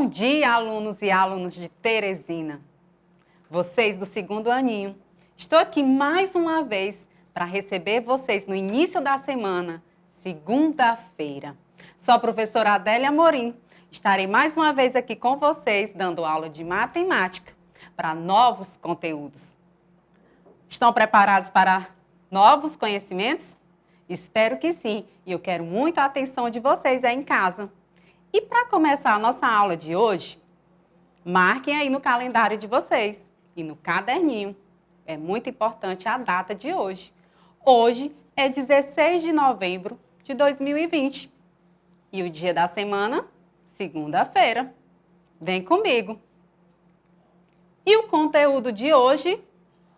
dia, alunos e alunas de Teresina. Vocês do segundo aninho. Estou aqui mais uma vez para receber vocês no início da semana, segunda-feira. Sou a professora Adélia Amorim. Estarei mais uma vez aqui com vocês, dando aula de matemática para novos conteúdos. Estão preparados para novos conhecimentos? Espero que sim, e eu quero muito a atenção de vocês aí em casa. E para começar a nossa aula de hoje, marquem aí no calendário de vocês e no caderninho. É muito importante a data de hoje. Hoje é 16 de novembro de 2020 e o dia da semana, segunda-feira. Vem comigo. E o conteúdo de hoje,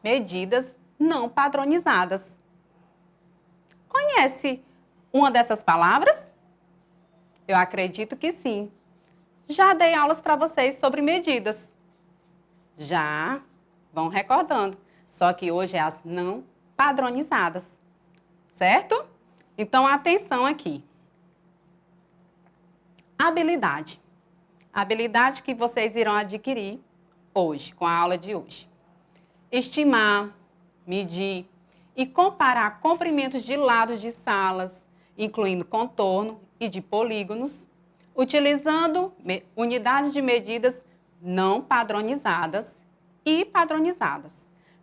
medidas não padronizadas. Conhece uma dessas palavras? Eu acredito que sim. Já dei aulas para vocês sobre medidas. Já vão recordando. Só que hoje é as não padronizadas. Certo? Então, atenção aqui. Habilidade. Habilidade que vocês irão adquirir hoje, com a aula de hoje. Estimar, medir e comparar comprimentos de lados de salas, incluindo contorno e de polígonos, utilizando unidades de medidas não padronizadas e padronizadas,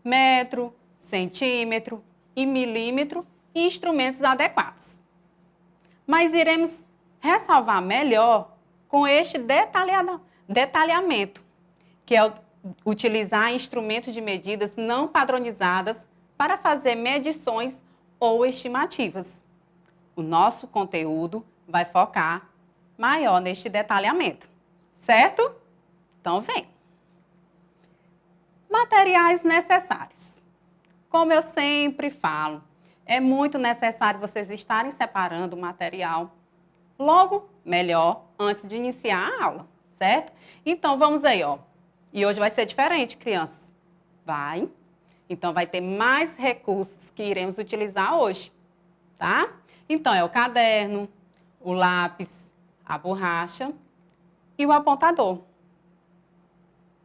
metro, centímetro e milímetro e instrumentos adequados. Mas iremos ressalvar melhor com este detalhamento, que é utilizar instrumentos de medidas não padronizadas para fazer medições ou estimativas. O nosso conteúdo vai focar maior neste detalhamento, certo? Então, vem. Materiais necessários. Como eu sempre falo, é muito necessário vocês estarem separando o material. Logo, melhor, antes de iniciar a aula, certo? Então, vamos aí, ó. E hoje vai ser diferente, crianças. Vai. Então, vai ter mais recursos que iremos utilizar hoje, tá? Então, é o caderno, o lápis, a borracha e o apontador.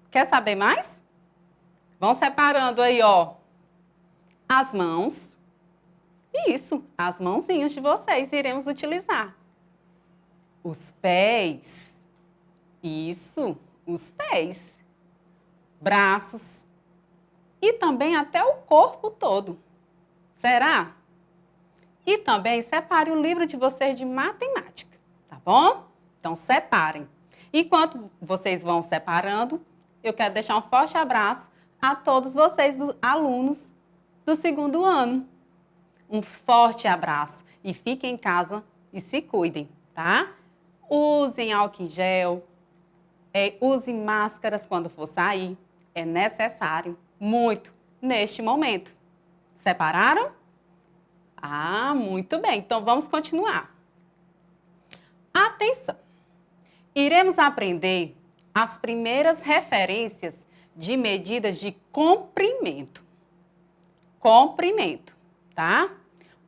Quer saber mais? Vão separando aí, ó, as mãos. Isso, as mãozinhas de vocês iremos utilizar. Os pés. Isso, os pés. Braços. E também até o corpo todo. Será? E também separe o livro de vocês de matemática, tá bom? Então, separem. Enquanto vocês vão separando, eu quero deixar um forte abraço a todos vocês, alunos do segundo ano. Um forte abraço e fiquem em casa e se cuidem, tá? Usem álcool em gel, usem máscaras quando for sair. É necessário, muito, neste momento. Separaram? Ah, muito bem. Então, vamos continuar. Atenção! Iremos aprender as primeiras referências de medidas de comprimento. Comprimento, tá?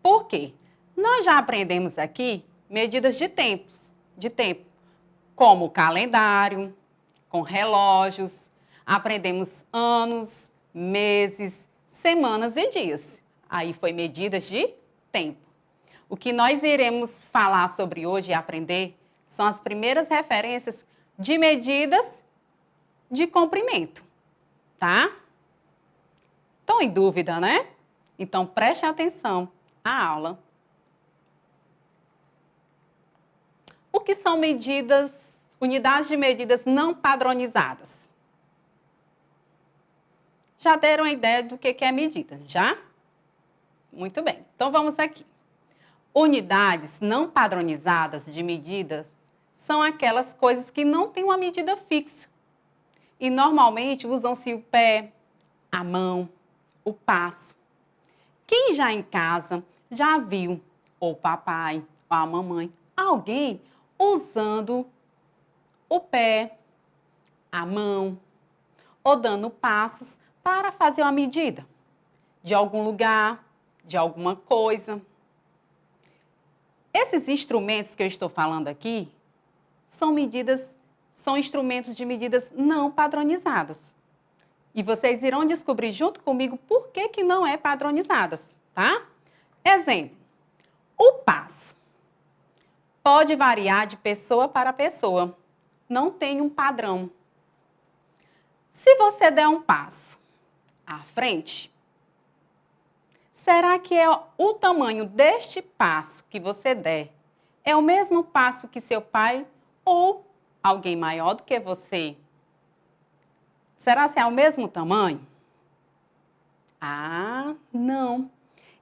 Por quê? Nós já aprendemos aqui medidas de tempo, como calendário, com relógios, aprendemos anos, meses, semanas e dias. Aí foi medidas de tempo. O que nós iremos falar sobre hoje e aprender são as primeiras referências de medidas de comprimento, tá? Estão em dúvida, né? Então, preste atenção à aula. O que são medidas, unidades de medidas não padronizadas? Já deram a ideia do que é medida, já? Muito bem, então vamos aqui. Unidades não padronizadas de medidas são aquelas coisas que não têm uma medida fixa. E normalmente usam-se o pé, a mão, o passo. Quem já em casa já viu, ou o papai, ou a mamãe, alguém usando o pé, a mão, ou dando passos para fazer uma medida de algum lugar, de alguma coisa. Esses instrumentos que eu estou falando aqui são medidas são instrumentos de medidas não padronizadas. E vocês irão descobrir junto comigo por que não é padronizadas, tá? Exemplo, o passo pode variar de pessoa para pessoa. Não tem um padrão. Se você der um passo à frente, será que é o tamanho deste passo que você der é o mesmo passo que seu pai ou alguém maior do que você? Será que é o mesmo tamanho? Ah, não.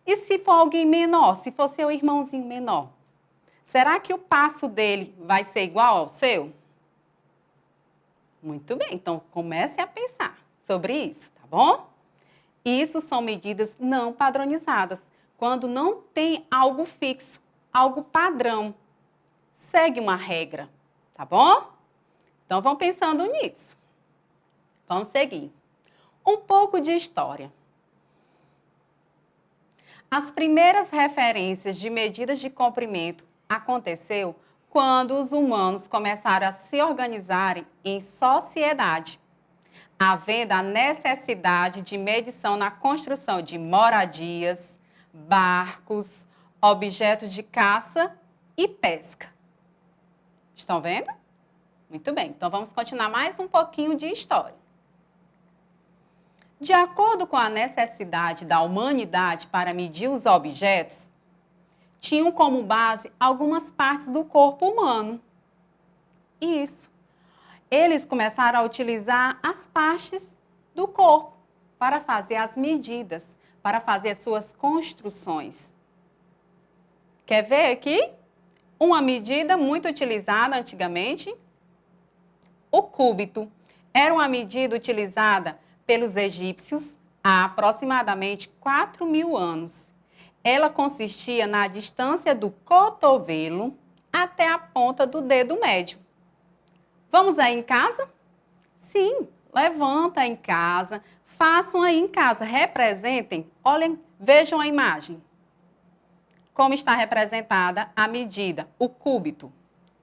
E se for alguém menor, se for seu irmãozinho menor? Será que o passo dele vai ser igual ao seu? Muito bem, então comece a pensar sobre isso, tá bom? Isso são medidas não padronizadas, quando não tem algo fixo, algo padrão. Segue uma regra, tá bom? Então vão pensando nisso. Vamos seguir. Um pouco de história. As primeiras referências de medidas de comprimento aconteceu quando os humanos começaram a se organizarem em sociedade, havendo a necessidade de medição na construção de moradias, barcos, objetos de caça e pesca. Estão vendo? Muito bem, então vamos continuar mais um pouquinho de história. De acordo com a necessidade da humanidade para medir os objetos, tinham como base algumas partes do corpo humano. Isso. Eles começaram a utilizar as partes do corpo para fazer as medidas, para fazer suas construções. Quer ver aqui? Uma medida muito utilizada antigamente, o cúbito. Era uma medida utilizada pelos egípcios há aproximadamente 4.000 anos. Ela consistia na distância do cotovelo até a ponta do dedo médio. Vamos aí em casa? Sim, levanta em casa, façam aí em casa, representem, olhem, vejam a imagem. Como está representada a medida, o cúbito.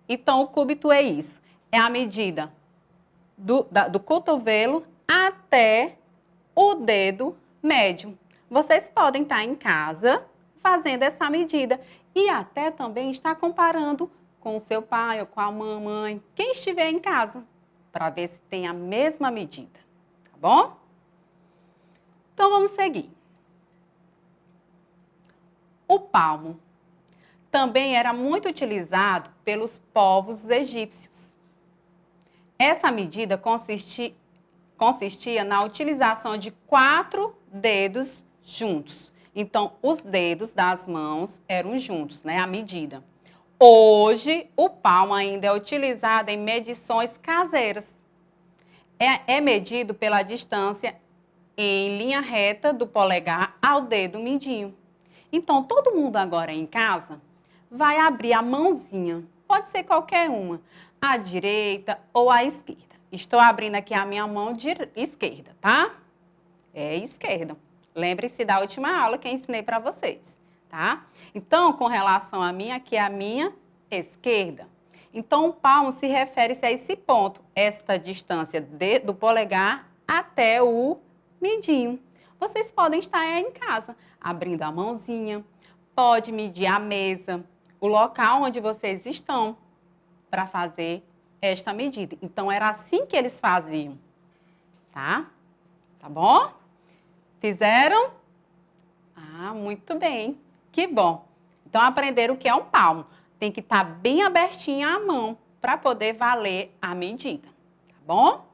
Então, o cúbito é isso, é a medida do cotovelo até o dedo médio. Vocês podem estar em casa fazendo essa medida e até também estar comparando com o seu pai ou com a mamãe, quem estiver em casa, para ver se tem a mesma medida, tá bom? Então, vamos seguir. O palmo também era muito utilizado pelos povos egípcios. Essa medida consistia na utilização de 4 dedos juntos. Então, os dedos das mãos eram juntos, né? A medida. Hoje, o palmo ainda é utilizado em medições caseiras. É medido pela distância em linha reta do polegar ao dedo mindinho. Então, todo mundo agora em casa vai abrir a mãozinha. Pode ser qualquer uma, a direita ou a esquerda. Estou abrindo aqui a minha mão esquerda, tá? É esquerda. Lembre-se da última aula que eu ensinei para vocês, tá? Então, com relação a mim, aqui é a minha esquerda. Então, o palmo se refere a esse ponto, esta distância do polegar até o mindinho. Vocês podem estar aí em casa, abrindo a mãozinha, pode medir a mesa, o local onde vocês estão para fazer esta medida. Então, era assim que eles faziam, tá? Tá bom? Fizeram? Ah, muito bem. Que bom. Então, aprenderam o que é um palmo. Tem que estar bem abertinha a mão para poder valer a medida, tá bom?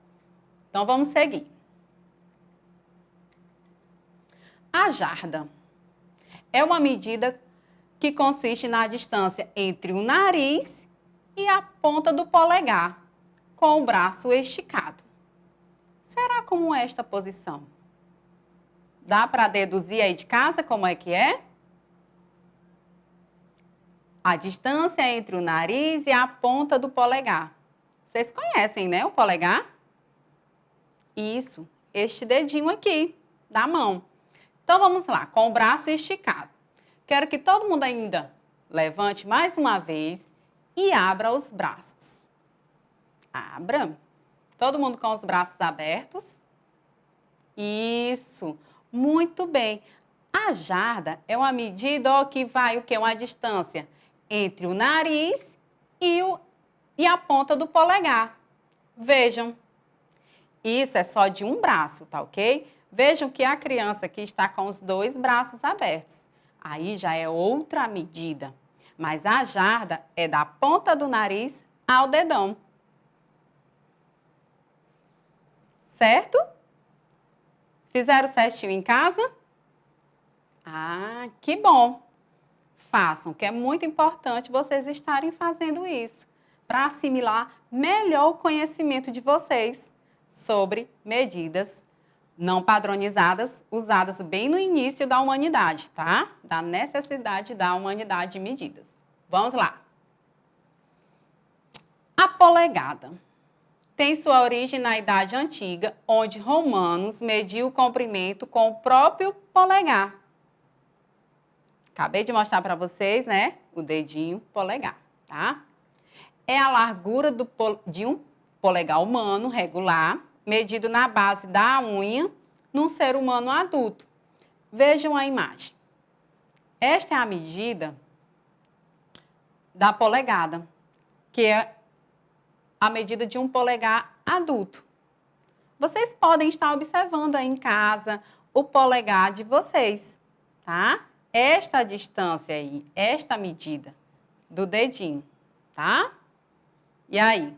Então, vamos seguir. A jarda é uma medida que consiste na distância entre o nariz e a ponta do polegar, com o braço esticado. Será como é esta posição? Dá para deduzir aí de casa como é que é? A distância entre o nariz e a ponta do polegar. Vocês conhecem, né, o polegar? Isso, este dedinho aqui da mão. Então, vamos lá, com o braço esticado. Quero que todo mundo ainda levante mais uma vez e abra os braços. Abra. Todo mundo com os braços abertos. Isso. Muito bem. A jarda é uma medida que vai o quê? Uma distância entre o nariz e a ponta do polegar. Vejam. Isso é só de um braço, tá ok? Vejam que a criança aqui está com os 2 braços abertos. Aí já é outra medida. Mas a jarda é da ponta do nariz ao dedão. Certo? Fizeram certinho em casa? Ah, que bom! Façam, que é muito importante vocês estarem fazendo isso, para assimilar melhor o conhecimento de vocês sobre medidas não padronizadas, usadas bem no início da humanidade, tá? Da necessidade da humanidade de medidas. Vamos lá. A polegada tem sua origem na Idade Antiga, onde romanos mediam o comprimento com o próprio polegar. Acabei de mostrar para vocês, né? O dedinho polegar, tá? É a largura de um polegar humano regular, medido na base da unha, num ser humano adulto. Vejam a imagem. Esta é a medida da polegada, que é a medida de um polegar adulto. Vocês podem estar observando aí em casa o polegar de vocês, tá? Esta distância aí, esta medida do dedinho, tá? E aí?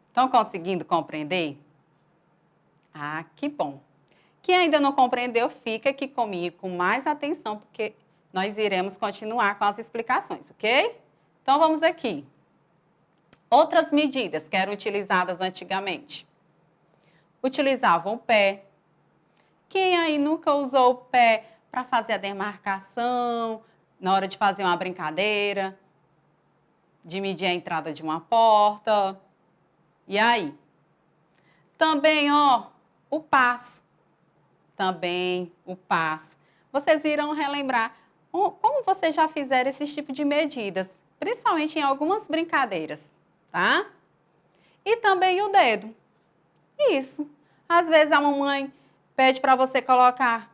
Estão conseguindo compreender? Ah, que bom. Quem ainda não compreendeu, fica aqui comigo com mais atenção, porque nós iremos continuar com as explicações, ok? Então, vamos aqui. Outras medidas que eram utilizadas antigamente. Utilizavam o pé. Quem aí nunca usou o pé para fazer a demarcação, na hora de fazer uma brincadeira, de medir a entrada de uma porta? E aí? Também, ó, o passo. Também o passo. Vocês irão relembrar como vocês já fizeram esse tipo de medidas, principalmente em algumas brincadeiras, tá? E também o dedo. Isso. Às vezes a mamãe pede para você colocar,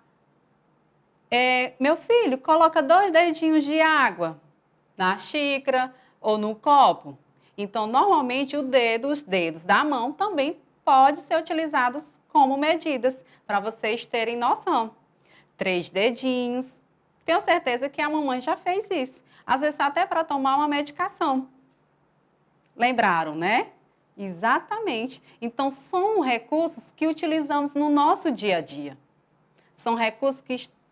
meu filho, coloca 2 dedinhos de água na xícara ou no copo. Então, normalmente, os dedos da mão também podem ser utilizados como medidas, para vocês terem noção. 3 dedinhos. Tenho certeza que a mamãe já fez isso. Às vezes até para tomar uma medicação. Lembraram, né? Exatamente. Então, são recursos que utilizamos no nosso dia a dia. São recursos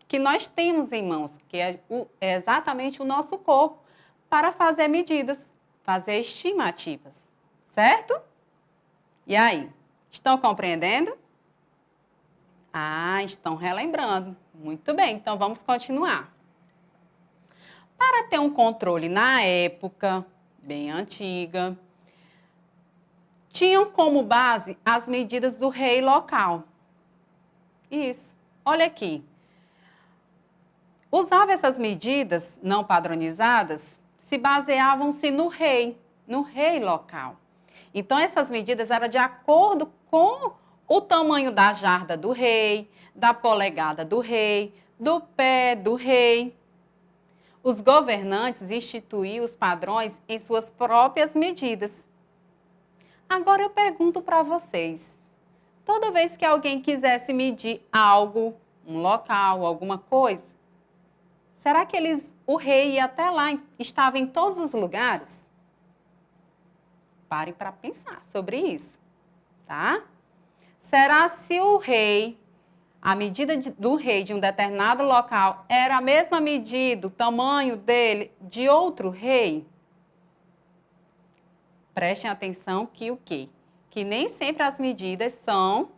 que nós temos em mãos, que é exatamente o nosso corpo, para fazer medidas, fazer estimativas. Certo? E aí? Estão compreendendo? Ah, estão relembrando. Muito bem, então vamos continuar. Para ter um controle na época, bem antiga, tinham como base as medidas do rei local. Isso, olha aqui. Usava essas medidas não padronizadas, se baseavam-se no rei local. Então, essas medidas eram de acordo com o tamanho da jarda do rei, da polegada do rei, do pé do rei. Os governantes instituíam os padrões em suas próprias medidas. Agora eu pergunto para vocês, toda vez que alguém quisesse medir algo, um local, alguma coisa, será que o rei ia até lá, estava em todos os lugares? Parem para pensar sobre isso, tá? Será se o rei, a medida do rei de um determinado local era a mesma medida, o tamanho dele, de outro rei? Prestem atenção que o quê? Que nem sempre as medidas são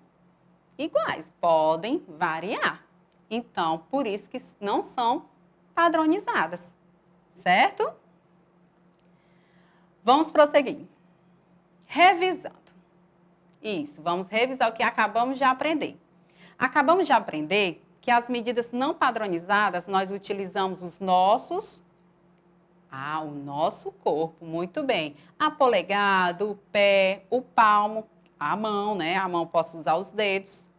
iguais, podem variar. Então, por isso que não são padronizadas, certo? Vamos prosseguir. Revisando. Isso, vamos revisar o que acabamos de aprender. Acabamos de aprender que as medidas não padronizadas, nós utilizamos os nossos Ah, o nosso corpo, muito bem. A polegada, o pé, o palmo, a mão, né? A mão posso usar os dedos,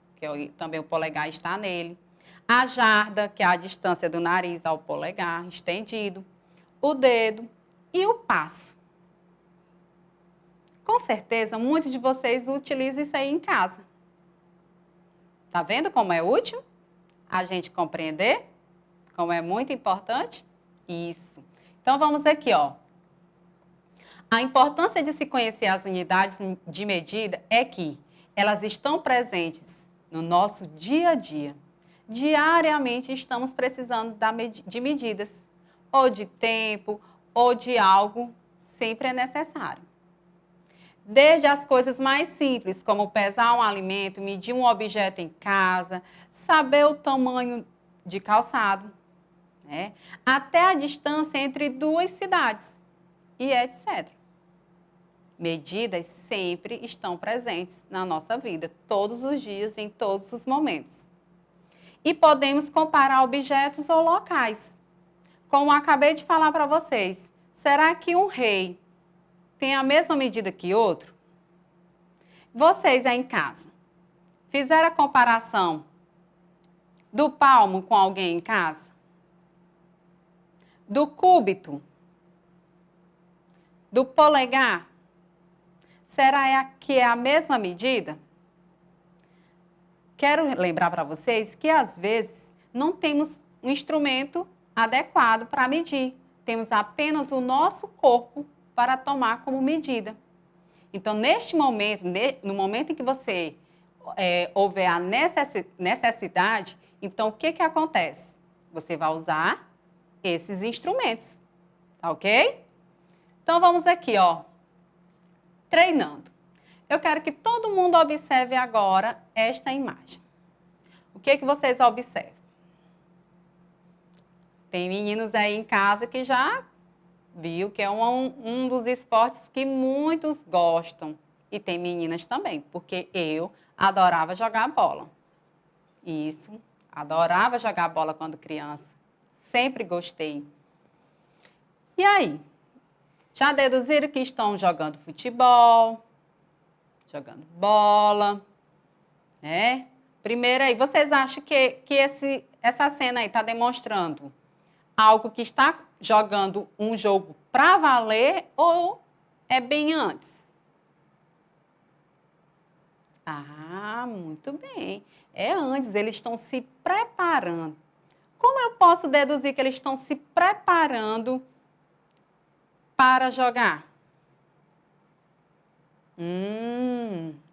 também o polegar está nele. A jarda, que é a distância do nariz ao polegar, estendido. O dedo e o passo. Com certeza, muitos de vocês utilizam isso aí em casa. Tá vendo como é útil a gente compreender? Como é muito importante? Isso. Então, vamos aqui, ó. A importância de se conhecer as unidades de medida é que elas estão presentes no nosso dia a dia. Diariamente estamos precisando de medidas, ou de tempo, ou de algo, sempre é necessário. Desde as coisas mais simples, como pesar um alimento, medir um objeto em casa, saber o tamanho de calçado, né? Até a distância entre duas cidades e etc. Medidas sempre estão presentes na nossa vida, todos os dias, em todos os momentos. E podemos comparar objetos ou locais. Como acabei de falar para vocês, será que um rei tem a mesma medida que outro? Vocês aí em casa, fizeram a comparação do palmo com alguém em casa? Do cúbito? Do polegar? Será que é a mesma medida? Quero lembrar para vocês que às vezes não temos um instrumento adequado para medir. Temos apenas o nosso corpo para tomar como medida. Então, neste momento, no momento em que você houver a necessidade, então o que acontece? Você vai usar esses instrumentos, tá ok? Então, vamos aqui, ó, treinando. Eu quero que todo mundo observe agora esta imagem. O que vocês observam? Tem meninos aí em casa que já viu que é um dos esportes que muitos gostam. E tem meninas também, porque eu adorava jogar bola. Isso, adorava jogar bola quando criança. Sempre gostei. E aí? Já deduziram que estão jogando futebol, jogando bola, né? Primeiro aí, vocês acham que essa cena aí está demonstrando algo que está jogando um jogo para valer ou é bem antes? Ah, muito bem. É antes, eles estão se preparando. Como eu posso deduzir que eles estão se preparando para jogar?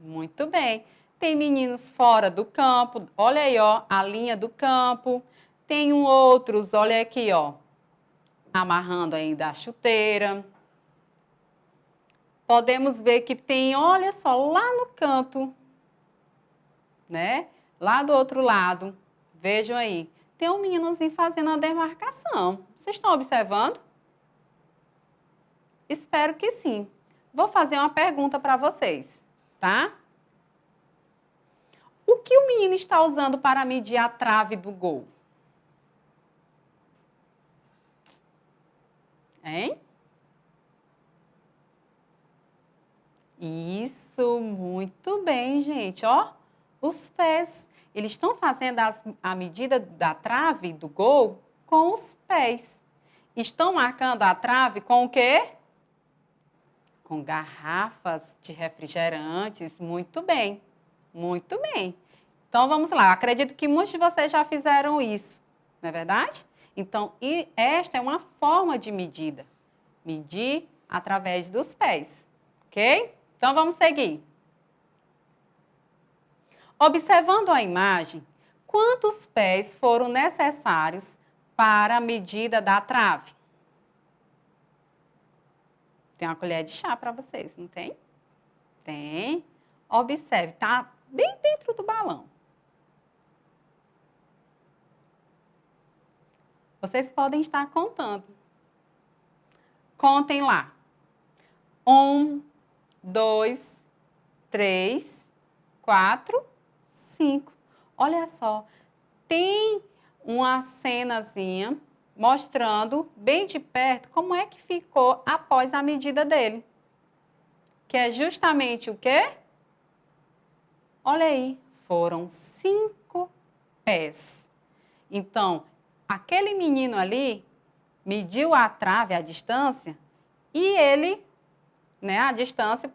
Muito bem. Tem meninos fora do campo, olha aí, ó, a linha do campo. Tem outros, olha aqui, ó, amarrando ainda a chuteira. Podemos ver que tem, olha só, lá no canto, né? Lá do outro lado, vejam aí, tem um meninozinho fazendo a demarcação. Vocês estão observando? Espero que sim. Vou fazer uma pergunta para vocês, tá? O que o menino está usando para medir a trave do gol? Hein? Isso, muito bem, gente. Ó, os pés. Eles estão fazendo a medida da trave do gol com os pés. Estão marcando a trave com o quê? Com garrafas de refrigerantes. Muito bem, muito bem. Então, vamos lá. Acredito que muitos de vocês já fizeram isso, não é verdade? Então, esta é uma forma de medida. Medir através dos pés, ok? Então, vamos seguir. Observando a imagem, quantos pés foram necessários para a medida da trave? Tem uma colher de chá para vocês, não tem? Tem. Observe, tá bem dentro do balão. Vocês podem estar contando. Contem lá. 1, 2, 3, 4, 5. Olha só, tem uma cenazinha mostrando bem de perto como é que ficou após a medida dele. Que é justamente o quê? Olha aí, foram 5 pés. Então, aquele menino ali mediu a trave, a distância, e ele, né, a distância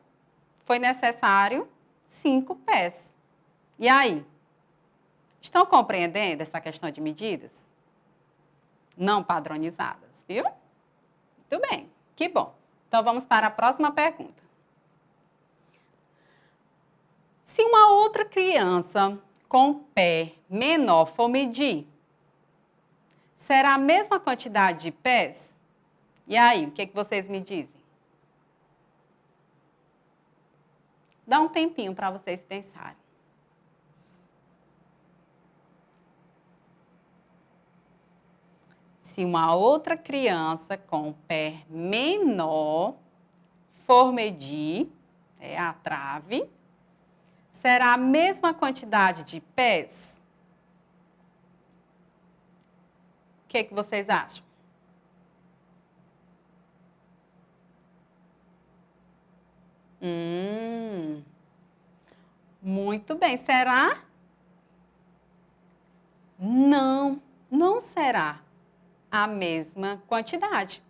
foi necessário 5 pés. E aí? Estão compreendendo essa questão de medidas? Não padronizadas, viu? Muito bem, que bom. Então, vamos para a próxima pergunta. Se uma outra criança com pé menor for medir, será a mesma quantidade de pés? E aí, o que vocês me dizem? Dá um tempinho para vocês pensarem. Se uma outra criança com pé menor for medir, a trave, será a mesma quantidade de pés? O que vocês acham? Muito bem. Será? Não, não será a mesma quantidade.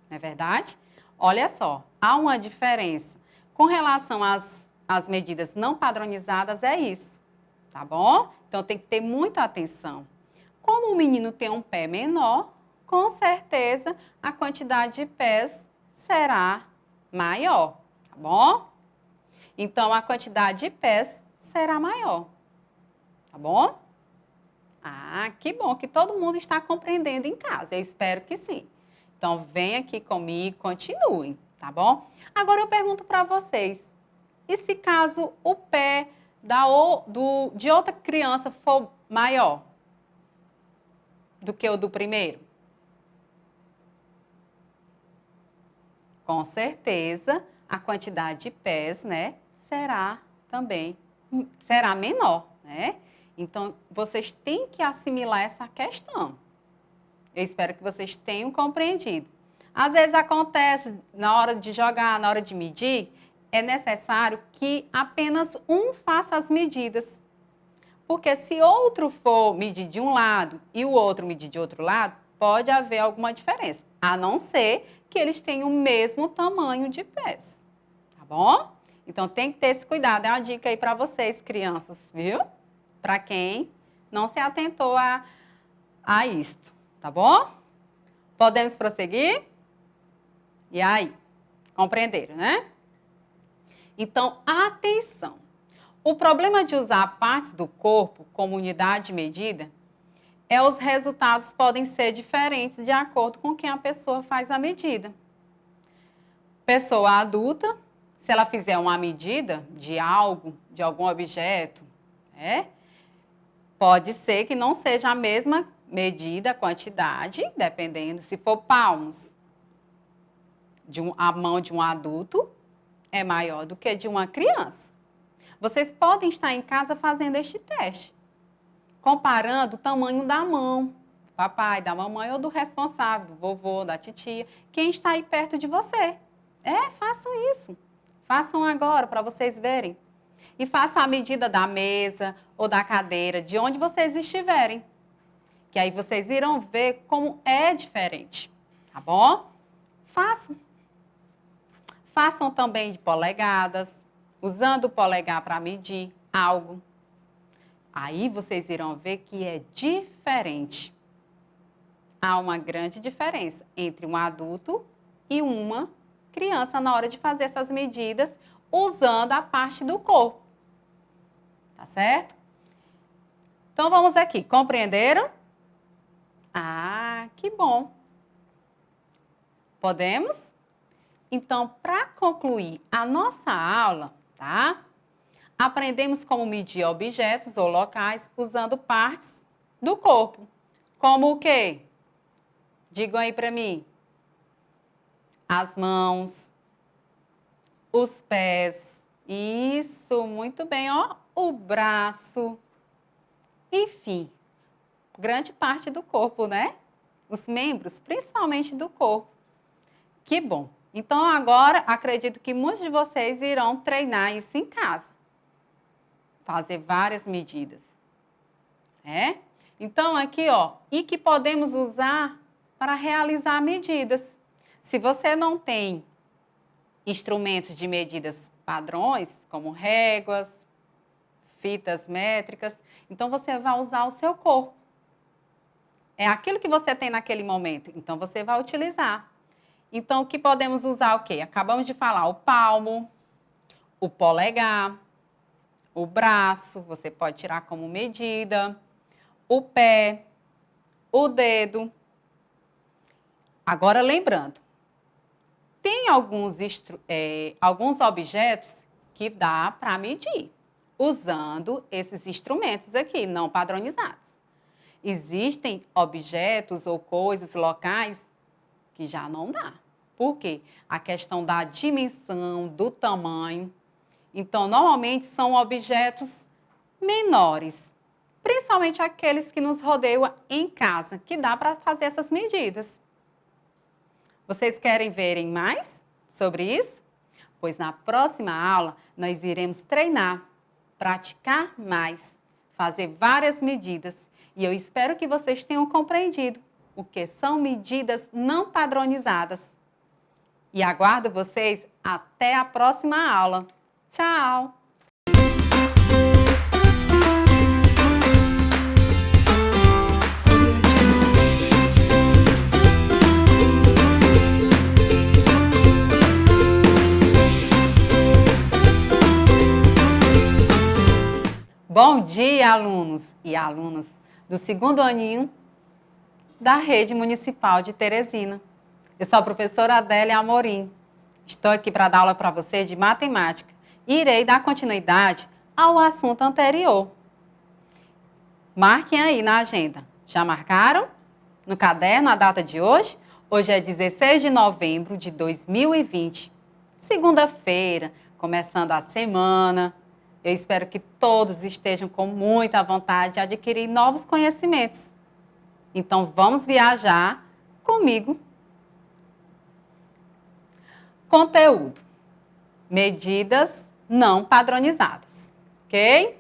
Não é verdade? Olha só, há uma diferença. Com relação às medidas não padronizadas, é isso, tá bom? Então, tem que ter muita atenção. Como o menino tem um pé menor, com certeza a quantidade de pés será maior, tá bom? Então, a quantidade de pés será maior, tá bom? Ah, que bom que todo mundo está compreendendo em casa. Eu espero que sim. Então, vem aqui comigo, continuem, tá bom? Agora eu pergunto para vocês, e se caso o pé de outra criança for maior do que o do primeiro? Com certeza, a quantidade de pés, né, será menor, né? Então, vocês têm que assimilar essa questão. Eu espero que vocês tenham compreendido. Às vezes acontece, na hora de jogar, na hora de medir, é necessário que apenas um faça as medidas. Porque se outro for medir de um lado e o outro medir de outro lado, pode haver alguma diferença. A não ser que eles tenham o mesmo tamanho de pés. Tá bom? Então, tem que ter esse cuidado. É uma dica aí para vocês, crianças, viu? Para quem não se atentou a isto, tá bom? Podemos prosseguir? E aí? Compreenderam, né? Então, atenção. O problema de usar partes do corpo como unidade de medida os resultados podem ser diferentes de acordo com quem a pessoa faz a medida. Pessoa adulta, se ela fizer uma medida de algo, de algum objeto, pode ser que não seja a mesma medida, quantidade, dependendo, se for palmos, a mão de um adulto é maior do que de uma criança. Vocês podem estar em casa fazendo este teste, comparando o tamanho da mão, do papai, da mamãe ou do responsável, do vovô, da titia, quem está aí perto de você. Façam isso. Façam agora para vocês verem. E façam a medida da mesa ou da cadeira, de onde vocês estiverem. Que aí vocês irão ver como é diferente, tá bom? Façam. Façam também de polegadas, usando o polegar para medir algo. Aí vocês irão ver que é diferente. Há uma grande diferença entre um adulto e uma criança na hora de fazer essas medidas usando a parte do corpo. Tá certo? Então vamos aqui, compreenderam? Ah, que bom. Podemos? Então, para concluir a nossa aula, tá? Aprendemos como medir objetos ou locais usando partes do corpo. Como o quê? Digam aí para mim. As mãos, os pés. Isso, muito bem, ó. O braço. Enfim, grande parte do corpo, né? os membros, principalmente do corpo. Que bom! Então, agora, acredito que muitos de vocês irão treinar isso em casa. Fazer várias medidas. Então, aqui, ó, e que podemos usar para realizar medidas. Se você não tem instrumentos de medidas padrões, como réguas, fitas métricas, então você vai usar o seu corpo. É aquilo que você tem naquele momento, então você vai utilizar. Então, o que podemos usar o quê? Acabamos de falar o palmo, o polegar, o braço, você pode tirar como medida, o pé, o dedo. Agora, lembrando, tem alguns objetos que dá para medir, usando esses instrumentos aqui, não padronizados. Existem objetos ou coisas locais que já não dá. Por quê? A questão da dimensão, do tamanho. Então, normalmente são objetos menores, principalmente aqueles que nos rodeiam em casa, que dá para fazer essas medidas. Vocês querem verem mais sobre isso? Pois na próxima aula nós iremos treinar, praticar mais, fazer várias medidas. E eu espero que vocês tenham compreendido o que são medidas não padronizadas. E aguardo vocês até a próxima aula. Tchau! Bom dia, alunos e alunas do segundo aninho da Rede Municipal de Teresina. Eu sou a professora Adélia Amorim. Estou aqui para dar aula para vocês de matemática e irei dar continuidade ao assunto anterior. Marquem aí na agenda. Já marcaram? No caderno a data de hoje? Hoje é 16 de novembro de 2020. Segunda-feira, começando a semana. Eu espero que todos estejam com muita vontade de adquirir novos conhecimentos. Então, vamos viajar comigo. Conteúdo. Medidas não padronizadas. Ok?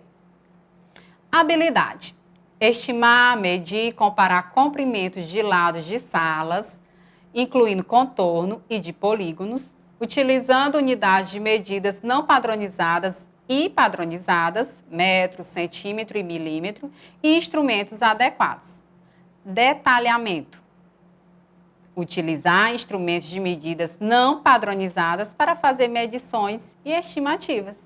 Habilidade. Estimar, medir e comparar comprimentos de lados de salas, incluindo contorno e de polígonos, utilizando unidades de medidas não padronizadas e padronizadas, metro, centímetro e milímetro, e instrumentos adequados. Detalhamento. Utilizar instrumentos de medidas não padronizadas para fazer medições e estimativas.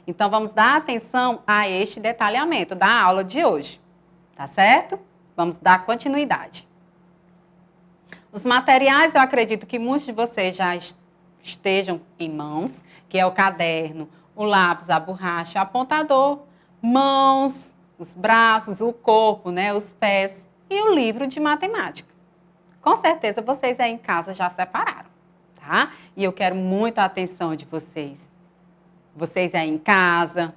Então, vamos dar atenção a este detalhamento da aula de hoje, tá certo? Vamos dar continuidade. Os materiais, eu acredito que muitos de vocês já estejam em mãos, que é o caderno, o lápis, a borracha, o apontador, mãos, os braços, o corpo, né, os pés e o livro de matemática. Com certeza vocês aí em casa já separaram, tá? E eu quero muito a atenção de vocês. Vocês aí em casa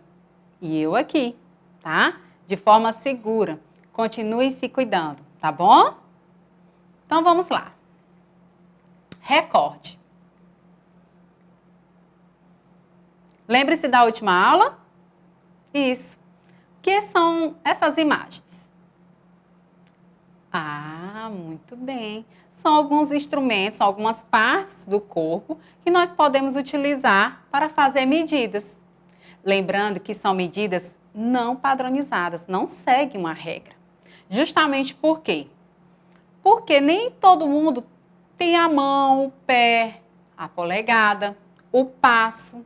e eu aqui, tá? De forma segura. Continuem se cuidando, tá bom? Então vamos lá. Recorde. Lembre-se da última aula? Isso. O que são essas imagens? Ah, muito bem. São alguns instrumentos, algumas partes do corpo que nós podemos utilizar para fazer medidas. Lembrando que são medidas não padronizadas, não seguem uma regra. Justamente por quê? Porque nem todo mundo tem a mão, o pé, a polegada, o passo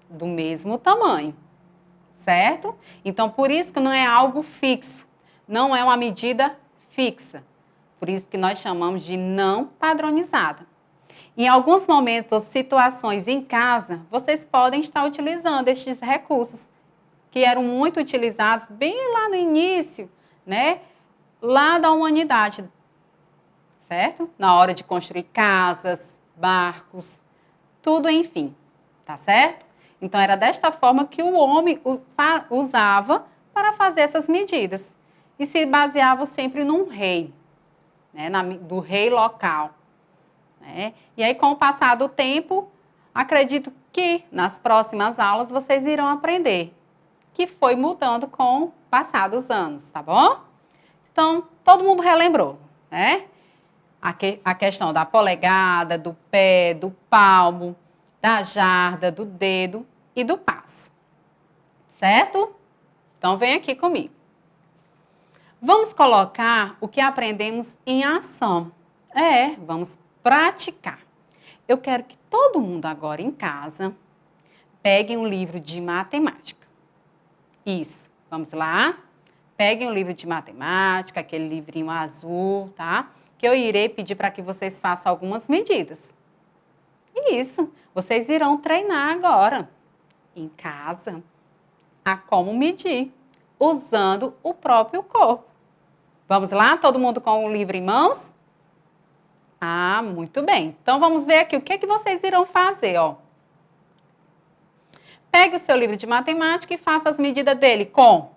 do mesmo tamanho, certo? Então, por isso que não é algo fixo, não é uma medida fixa. Por isso que nós chamamos de não padronizada. Em alguns momentos ou situações em casa, vocês podem estar utilizando estes recursos, que eram muito utilizados bem lá no início, né? Lá da humanidade, certo? Na hora de construir casas, barcos, tudo enfim, tá certo? Então, era desta forma que o homem usava para fazer essas medidas. E se baseava sempre num rei, né, do rei local. Né? E aí, com o passar do tempo, acredito que nas próximas aulas vocês irão aprender, que foi mudando com o passar dos anos, tá bom? Então, todo mundo relembrou, né? A questão da polegada, do pé, do palmo, da jarda, do dedo e do passo. Certo? Então, vem aqui comigo. Vamos colocar o que aprendemos em ação. Vamos praticar. Eu quero que todo mundo agora em casa peguem um livro de matemática. Isso. Vamos lá? Peguem um livro de matemática, aquele livrinho azul, tá? Que eu irei pedir para que vocês façam algumas medidas. Isso. Vocês irão treinar agora, em casa, a como medir, usando o próprio corpo. Vamos lá? Todo mundo com o livro em mãos? Ah, muito bem. Então, vamos ver aqui o que é que vocês irão fazer, ó. Pegue o seu livro de matemática e faça as medidas dele com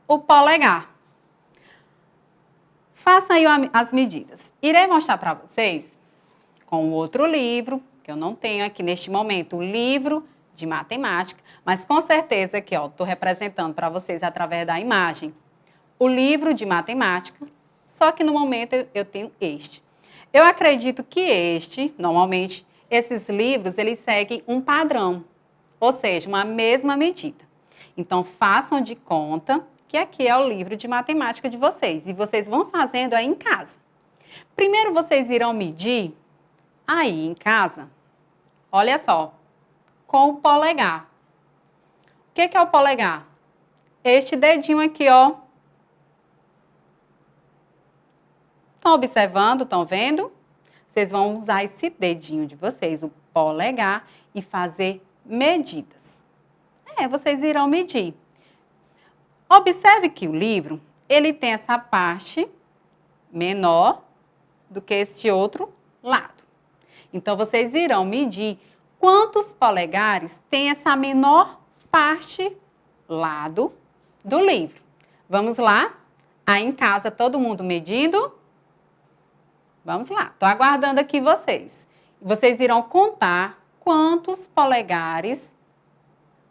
o polegar. Faça aí as medidas. Irei mostrar para vocês com o outro livro, que eu não tenho aqui neste momento, o livro de matemática, mas com certeza aqui, ó, estou representando para vocês através da imagem o livro de matemática, só que no momento eu tenho este. Eu acredito que normalmente, esses livros, eles seguem um padrão, ou seja, uma mesma medida. Então, façam de conta que aqui é o livro de matemática de vocês. E vocês vão fazendo aí em casa. Primeiro, vocês irão medir aí em casa, olha só, com o polegar. O que é o polegar? Este dedinho aqui, ó. Estão observando? Estão vendo? Vocês vão usar esse dedinho de vocês, o polegar, e fazer medidas. Vocês irão medir. Observe que o livro, ele tem essa parte menor do que este outro lado. Então, vocês irão medir quantos polegares tem essa menor parte lado do livro. Vamos lá? Aí em casa, todo mundo medindo? Vamos lá. Estou aguardando aqui vocês. Vocês irão contar quantos polegares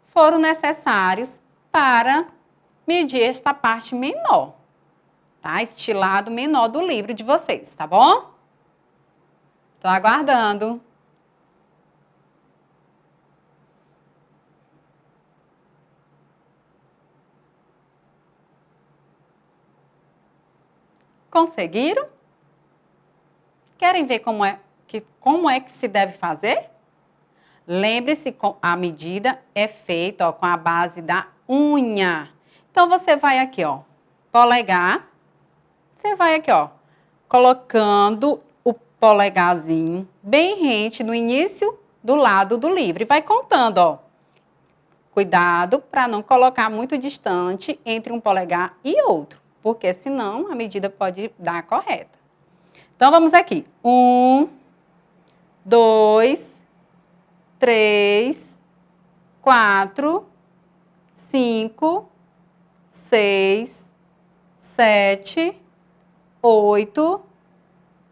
foram necessários para medir esta parte menor, tá? Este lado menor do livro de vocês, tá bom? Estou aguardando. Conseguiram? Querem ver como é que se deve fazer? Lembre-se, a medida é feita, ó, com a base da unha. Então, você vai aqui, ó, polegar. Você vai aqui, ó, colocando o polegarzinho bem rente no início do lado do livro. E vai contando, ó. Cuidado para não colocar muito distante entre um polegar e outro, porque senão a medida pode dar correta. Então, vamos aqui. 1, 2, 3, 4, 5, 6, 7, 8,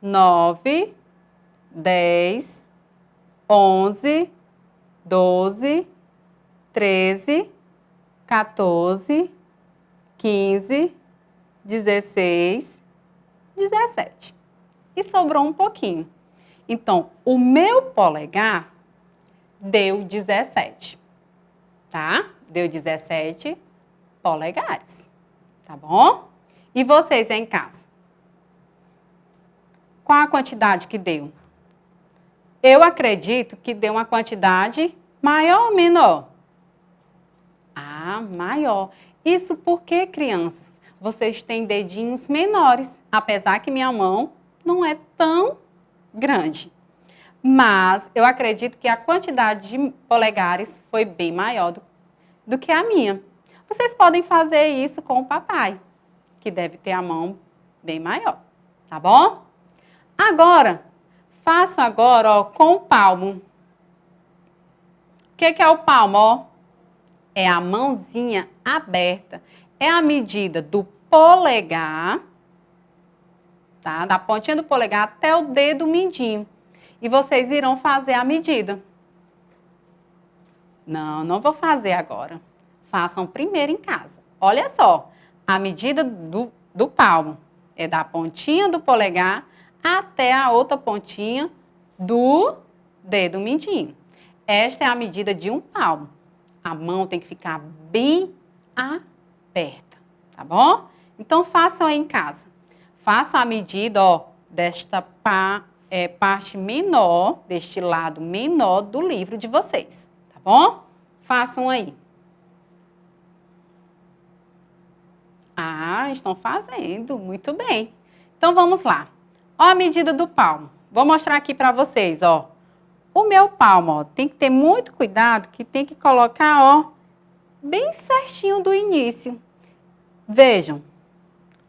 9, 10, 11, 12, 13, 14, 15, 16, 17. E sobrou um pouquinho. Então, o meu polegar deu 17, tá? Deu 17 polegares, tá bom? E vocês em casa? Qual a quantidade que deu? Eu acredito que deu uma quantidade maior ou menor? Ah, maior. Isso porque, crianças, vocês têm dedinhos menores, apesar que minha mão não é tão grande. Mas eu acredito que a quantidade de polegares foi bem maior do que a minha. Vocês podem fazer isso com o papai, que deve ter a mão bem maior, tá bom? Agora, façam agora, ó, com o palmo. O que é o palmo, ó? É a mãozinha aberta. É a medida do polegar tá? Da pontinha do polegar até o dedo mindinho. E vocês irão fazer a medida. Não, não vou fazer agora. Façam primeiro em casa. Olha só, a medida do palmo é da pontinha do polegar até a outra pontinha do dedo mindinho. Esta é a medida de um palmo. A mão tem que ficar bem aberta, tá bom? Então, façam aí em casa. Façam a medida, ó, desta parte menor, deste lado menor do livro de vocês, tá bom? Façam aí. Ah, estão fazendo, muito bem. Então, vamos lá. Ó a medida do palmo. Vou mostrar aqui para vocês, ó. O meu palmo, ó, tem que ter muito cuidado, que tem que colocar, ó, bem certinho do início. Vejam.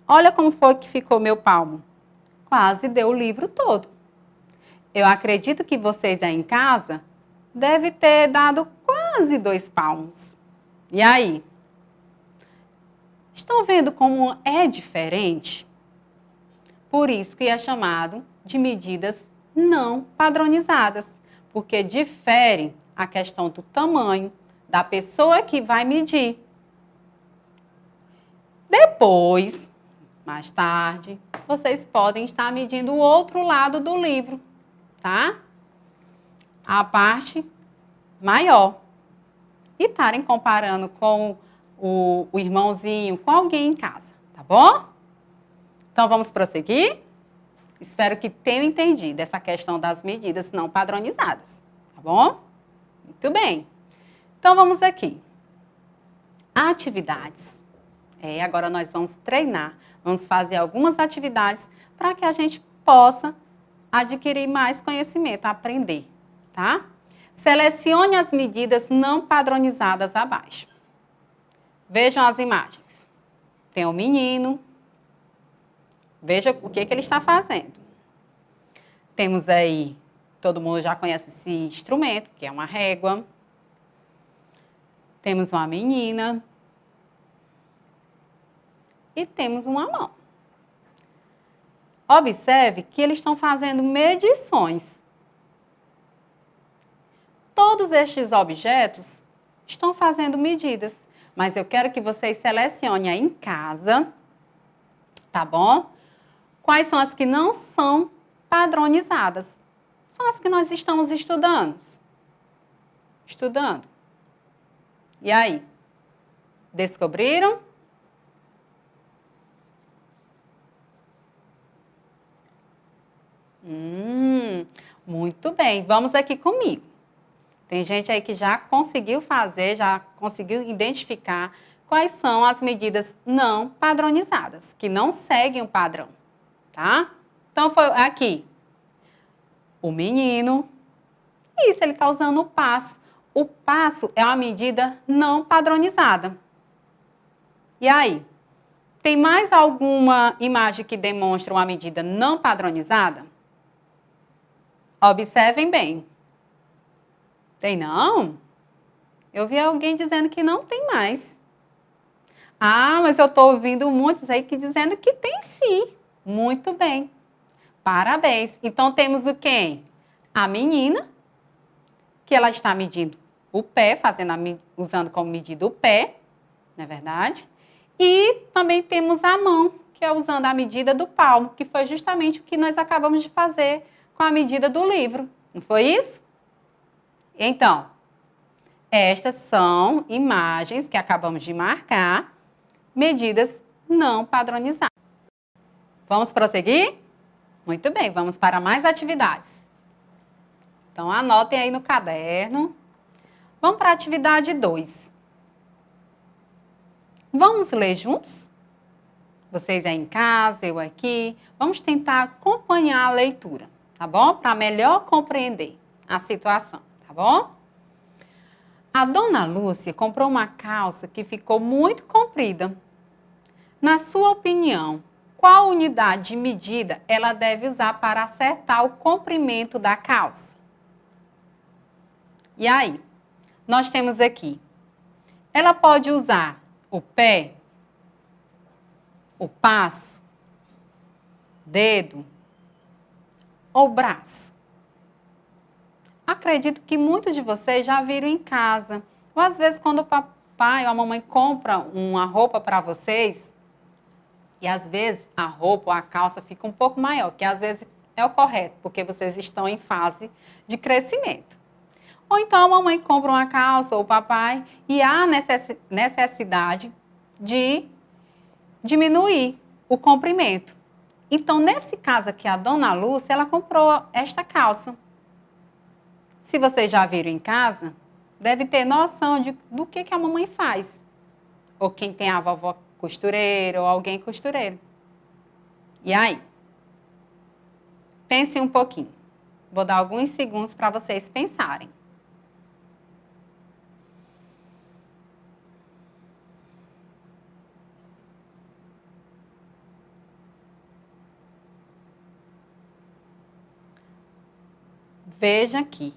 Olha como foi que ficou meu palmo. Quase deu o livro todo. Eu acredito que vocês aí em casa devem ter dado quase 2 palmos. E aí? Estão vendo como é diferente? Por isso que é chamado de medidas não padronizadas, porque diferem a questão do tamanho da pessoa que vai medir. Depois, mais tarde, vocês podem estar medindo o outro lado do livro, tá? A parte maior. E estarem comparando com o irmãozinho, com alguém em casa, tá bom? Então, vamos prosseguir? Espero que tenham entendido essa questão das medidas não padronizadas, tá bom? Muito bem. Então, vamos aqui. Atividades. Agora nós vamos treinar, vamos fazer algumas atividades para que a gente possa adquirir mais conhecimento, aprender, tá? Selecione as medidas não padronizadas abaixo. Vejam as imagens. Tem um menino. Veja o que ele está fazendo. Temos aí, todo mundo já conhece esse instrumento, que é uma régua. Temos uma menina. E temos uma mão. Observe que eles estão fazendo medições. Todos estes objetos estão fazendo medidas, mas eu quero que vocês selecionem aí em casa, tá bom? Quais são as que não são padronizadas? São as que nós estamos estudando. E aí? Descobriram? Muito bem. Vamos aqui comigo. Tem gente aí que já conseguiu fazer, já conseguiu identificar quais são as medidas não padronizadas, que não seguem o padrão, tá? Então, foi aqui. O menino. Isso, ele está usando o passo. O passo é uma medida não padronizada. E aí? Tem mais alguma imagem que demonstra uma medida não padronizada? Observem bem. Tem não? Eu vi alguém dizendo que não tem mais. Ah, mas eu estou ouvindo muitos aí que dizendo que tem sim. Muito bem. Parabéns. Então, temos o quê? A menina, que ela está medindo o pé, usando como medida o pé, não é verdade? E também temos a mão, que é usando a medida do palmo, que foi justamente o que nós acabamos de fazer com a medida do livro. Não foi isso? Então, estas são imagens que acabamos de marcar, medidas não padronizadas. Vamos prosseguir? Muito bem, vamos para mais atividades. Então, anotem aí no caderno. Vamos para a atividade 2. Vamos ler juntos? Vocês aí em casa, eu aqui. Vamos tentar acompanhar a leitura, tá bom? Para melhor compreender a situação, tá bom? A dona Lúcia comprou uma calça que ficou muito comprida. Na sua opinião, qual unidade de medida ela deve usar para acertar o comprimento da calça? E aí? Nós temos aqui. Ela pode usar o pé, o passo, dedo ou braço? Acredito que muitos de vocês já viram em casa. Ou às vezes quando o papai ou a mamãe compra uma roupa para vocês, e às vezes a roupa ou a calça fica um pouco maior, que às vezes é o correto, porque vocês estão em fase de crescimento. Ou então a mamãe compra uma calça ou o papai e há necessidade de diminuir o comprimento. Então, nesse caso aqui, a dona Lúcia, ela comprou esta calça. Se vocês já viram em casa, deve ter noção do que a mamãe faz. Ou quem tem a vovó costureira ou alguém costureiro. E aí? Pensem um pouquinho. Vou dar alguns segundos para vocês pensarem. Veja aqui,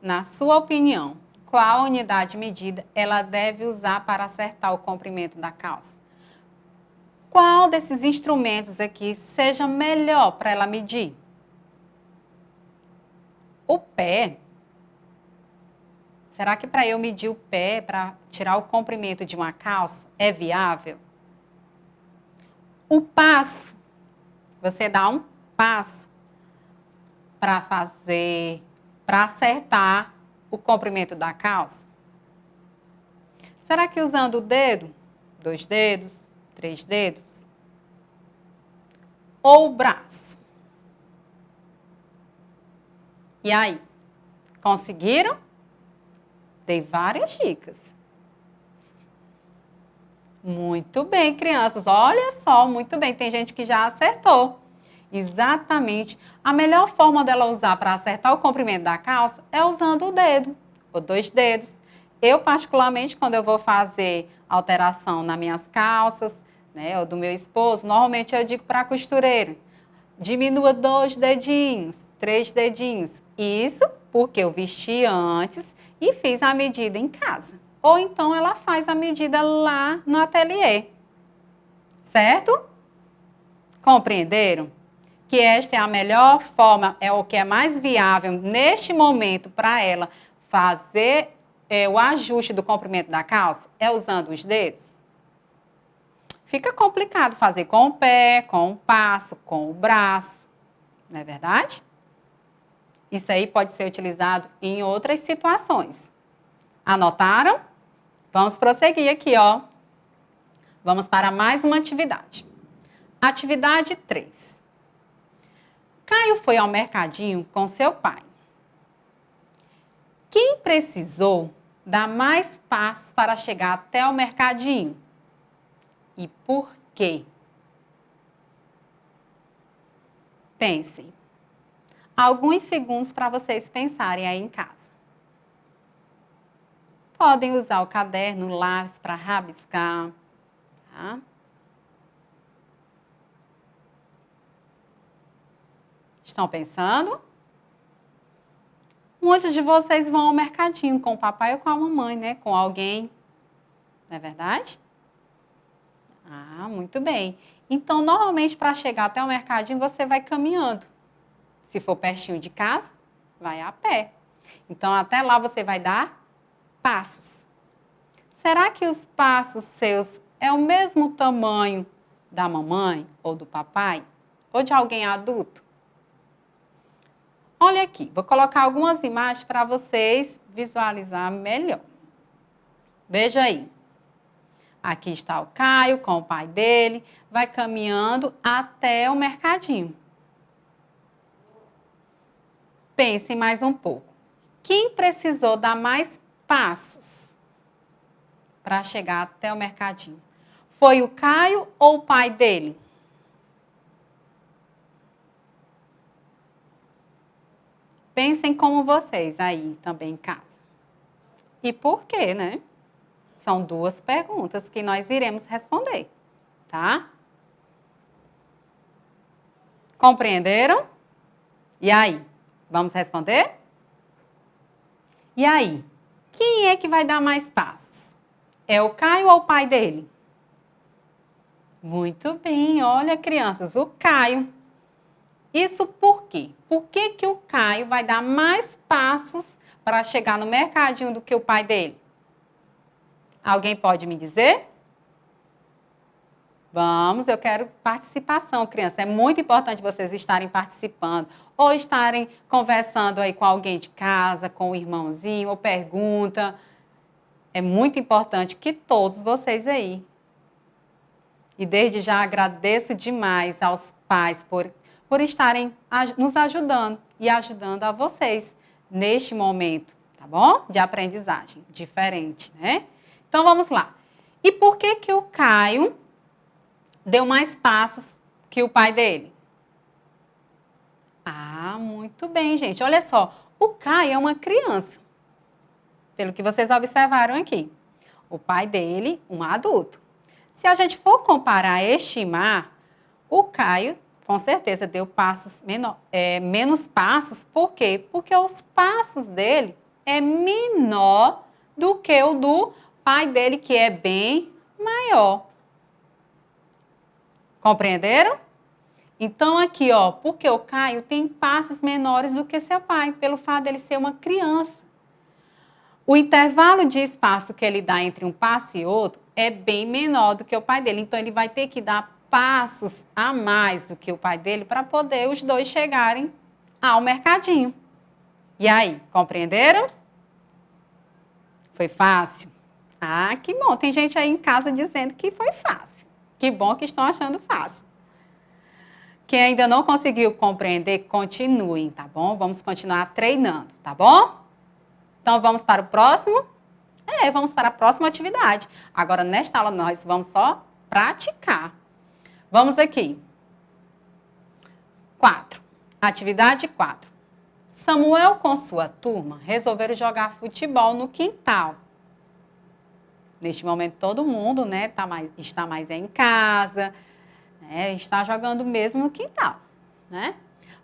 na sua opinião, qual unidade de medida ela deve usar para acertar o comprimento da calça? Qual desses instrumentos aqui seja melhor para ela medir? O pé. Será que para eu medir o pé, para tirar o comprimento de uma calça, é viável? O passo. Você dá um passo para acertar o comprimento da calça? Será que usando o dedo, 2 dedos, 3 dedos? Ou o braço? E aí? Conseguiram? Dei várias dicas. Muito bem, crianças. Olha só, muito bem. Tem gente que já acertou. Exatamente. A melhor forma dela usar para acertar o comprimento da calça é usando o dedo, ou 2 dedos. Eu, particularmente, quando eu vou fazer alteração nas minhas calças, né, ou do meu esposo, normalmente eu digo para a costureira, diminua 2 dedinhos, 3 dedinhos. Isso porque eu vesti antes e fiz a medida em casa. Ou então ela faz a medida lá no ateliê. Certo? Compreenderam? Que esta é a melhor forma, é o que é mais viável neste momento para ela fazer o ajuste do comprimento da calça, é usando os dedos? Fica complicado fazer com o pé, com o passo, com o braço, não é verdade? Isso aí pode ser utilizado em outras situações. Anotaram? Vamos prosseguir aqui, ó. Vamos para mais uma atividade. Atividade 3. Caio foi ao mercadinho com seu pai. Quem precisou dar mais passos para chegar até o mercadinho? E por quê? Pensem. Alguns segundos para vocês pensarem aí em casa. Podem usar o caderno, o lápis para rabiscar, tá? Estão pensando? Muitos de vocês vão ao mercadinho com o papai ou com a mamãe, né? Com alguém. Não é verdade? Ah, muito bem. Então, normalmente, para chegar até o mercadinho, você vai caminhando. Se for pertinho de casa, vai a pé. Então, até lá você vai dar passos. Será que os passos seus é o mesmo tamanho da mamãe ou do papai? Ou de alguém adulto? Olha aqui, vou colocar algumas imagens para vocês visualizar melhor. Veja aí. Aqui está o Caio com o pai dele, vai caminhando até o mercadinho. Pensem mais um pouco. Quem precisou dar mais passos para chegar até o mercadinho? Foi o Caio ou o pai dele? Pensem como vocês aí também em casa. E por quê, né? São 2 perguntas que nós iremos responder, tá? Compreenderam? E aí? Vamos responder? E aí? Quem é que vai dar mais passos? É o Caio ou o pai dele? Muito bem, olha, crianças, o Caio. Isso por quê? Por que que o Caio vai dar mais passos para chegar no mercadinho do que o pai dele? Alguém pode me dizer? Vamos, eu quero participação, criança. É muito importante vocês estarem participando, ou estarem conversando aí com alguém de casa, com o irmãozinho, ou pergunta. É muito importante que todos vocês aí. E desde já agradeço demais aos pais por estarem nos ajudando e ajudando a vocês neste momento, tá bom? De aprendizagem diferente, né? Então vamos lá. E por que que o Caio deu mais passos que o pai dele? Ah, muito bem, gente. Olha só, o Caio é uma criança, pelo que vocês observaram aqui. O pai dele, um adulto. Se a gente for comparar e estimar, o Caio, com certeza, deu menos passos. Por quê? Porque os passos dele é menor do que o do pai dele, que é bem maior. Compreenderam? Então, aqui, ó, porque o Caio tem passos menores do que seu pai, pelo fato dele ser uma criança. O intervalo de espaço que ele dá entre um passo e outro é bem menor do que o pai dele. Então, ele vai ter que dar passos a mais do que o pai dele para poder os dois chegarem ao mercadinho. E aí, compreenderam? Foi fácil? Ah, que bom. Tem gente aí em casa dizendo que foi fácil. Que bom que estão achando fácil. Quem ainda não conseguiu compreender, continuem, tá bom? Vamos continuar treinando, tá bom? Então, vamos para o próximo? Vamos para a próxima atividade. Agora, nesta aula, nós vamos só praticar. Vamos aqui. 4. Atividade 4. Samuel com sua turma resolveram jogar futebol no quintal. Neste momento, todo mundo, né, está mais em casa, né, está jogando mesmo no quintal, né?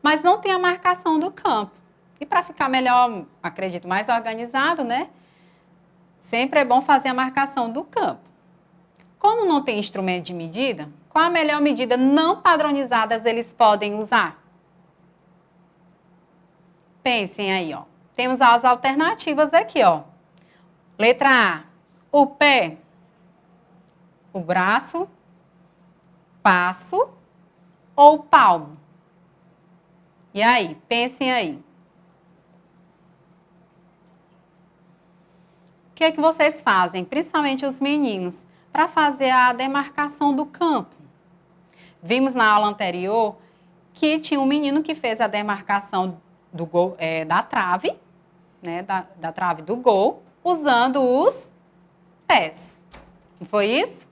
Mas não tem a marcação do campo. E para ficar melhor, acredito, mais organizado, né? Sempre é bom fazer a marcação do campo. Como não tem instrumento de medida, qual a melhor medida não padronizada eles podem usar? Pensem aí, ó. Temos as alternativas aqui, ó. Letra A, o pé, o braço, passo ou palmo. E aí, pensem aí. O que é que vocês fazem, principalmente os meninos, para fazer a demarcação do campo? Vimos na aula anterior que tinha um menino que fez a demarcação do gol, da trave, né, da trave do gol, usando os pés. Não foi isso?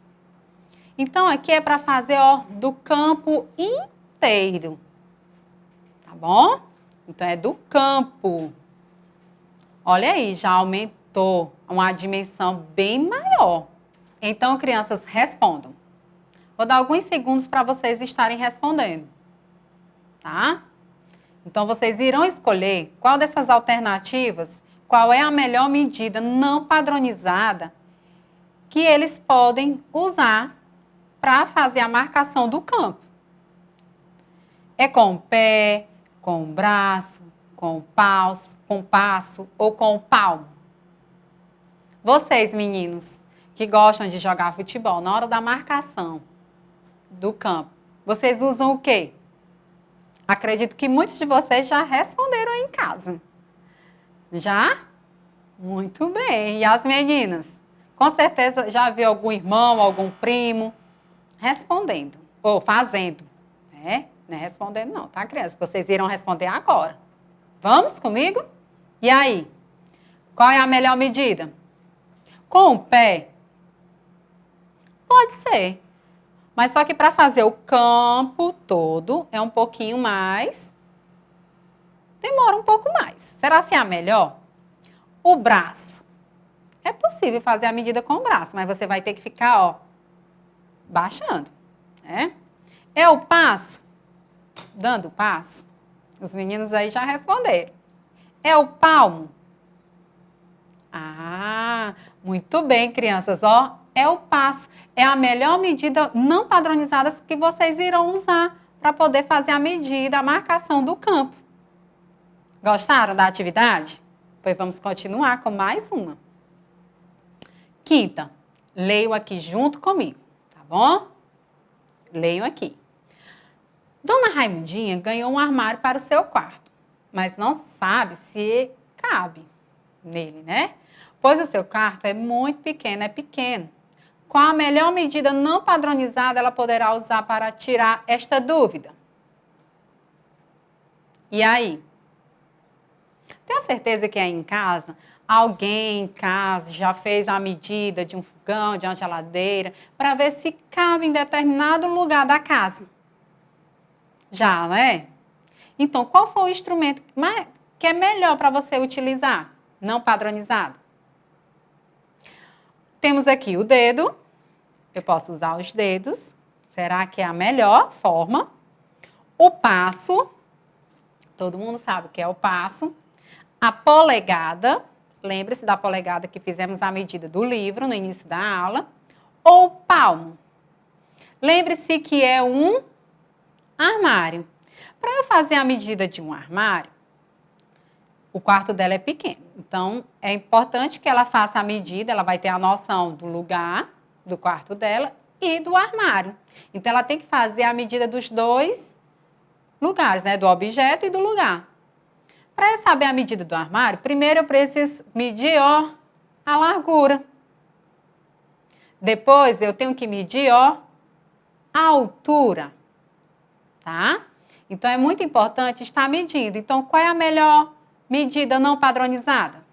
Então, aqui é para fazer, ó, do campo inteiro. Tá bom? Então, é do campo. Olha aí, já aumentou uma dimensão bem maior. Então, crianças, respondam. Vou dar alguns segundos para vocês estarem respondendo. Tá? Então, vocês irão escolher qual dessas alternativas, qual é a melhor medida não padronizada que eles podem usar para fazer a marcação do campo. É com o pé, com o braço, com o passo ou com o palmo? Vocês, meninos, que gostam de jogar futebol, na hora da marcação do campo, vocês usam o quê? Acredito que muitos de vocês já responderam aí em casa. Já? Muito bem. E as meninas? Com certeza já viu algum irmão, algum primo respondendo, ou fazendo, né? Não é respondendo não, tá, criança? Vocês irão responder agora. Vamos comigo? E aí? Qual é a melhor medida? Com o pé? Pode ser. Mas só que para fazer o campo todo é um pouquinho mais. Demora um pouco mais. Será que é a melhor? O braço. É possível fazer a medida com o braço, mas você vai ter que ficar, ó, baixando, né? É o passo? Dando o passo? Os meninos aí já responderam. É o palmo? Ah, muito bem, crianças, ó. É o passo. É a melhor medida não padronizada que vocês irão usar para poder fazer a medida, a marcação do campo. Gostaram da atividade? Pois vamos continuar com mais uma. Quinta, leiam aqui junto comigo, tá bom? Leiam aqui. Dona Raimundinha ganhou um armário para o seu quarto, mas não sabe se cabe nele, né? Pois o seu quarto é muito pequeno, é pequeno. Qual a melhor medida não padronizada ela poderá usar para tirar esta dúvida? E aí? Tenho certeza que aí em casa, alguém em casa já fez a medida de um fogão, de uma geladeira, para ver se cabe em determinado lugar da casa. Já, né? Então, qual foi o instrumento que é melhor para você utilizar, não padronizado? Temos aqui o dedo. Eu posso usar os dedos. Será que é a melhor forma? O passo. Todo mundo sabe o que é o passo. A polegada. Lembre-se da polegada que fizemos a medida do livro no início da aula. Ou o palmo. Lembre-se que é um armário. Para eu fazer a medida de um armário, o quarto dela é pequeno. Então, é importante que ela faça a medida, ela vai ter a noção do lugar do quarto dela e do armário. Então, ela tem que fazer a medida dos dois lugares, né? Do objeto e do lugar. Para eu saber a medida do armário, primeiro eu preciso medir, ó, a largura. Depois, eu tenho que medir, ó, a altura. Tá? Então, é muito importante estar medindo. Então, qual é a melhor medida não padronizada?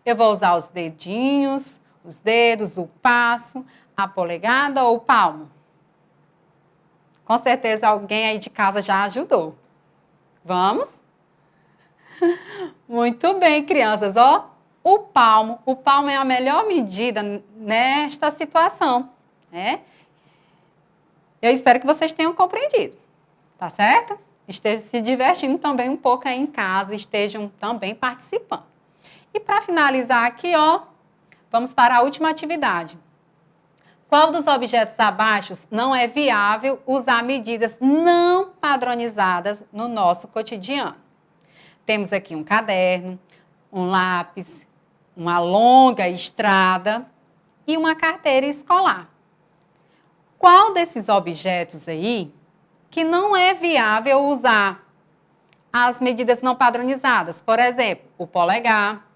Eu vou usar os dedinhos, os dedos, o passo, a polegada ou o palmo? Com certeza, alguém aí de casa já ajudou. Vamos? Muito bem, crianças. Ó, o palmo é a melhor medida nesta situação, né? Eu espero que vocês tenham compreendido, tá certo? Estejam se divertindo também um pouco aí em casa, estejam também participando. E para finalizar aqui, ó, vamos para a última atividade. Qual dos objetos abaixo não é viável usar medidas não padronizadas no nosso cotidiano? Temos aqui um caderno, um lápis, uma longa estrada e uma carteira escolar. Qual desses objetos aí que não é viável usar as medidas não padronizadas? Por exemplo, o polegar,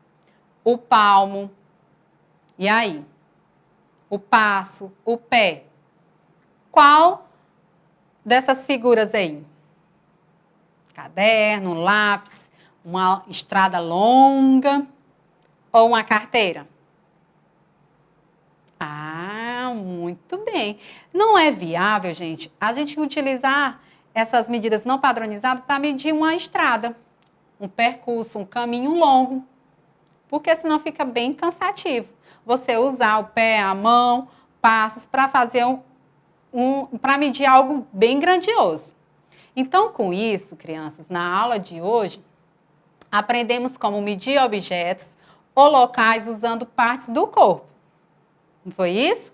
o palmo, e aí? O passo, o pé. Qual dessas figuras aí? Caderno, lápis, uma estrada longa ou uma carteira? Ah, muito bem. Não é viável, gente, a gente utilizar essas medidas não padronizadas para medir uma estrada, um percurso, um caminho longo, porque senão fica bem cansativo. Você usar o pé, a mão, passos para fazer para medir algo bem grandioso. Então, com isso, crianças, na aula de hoje, aprendemos como medir objetos ou locais usando partes do corpo. Não foi isso?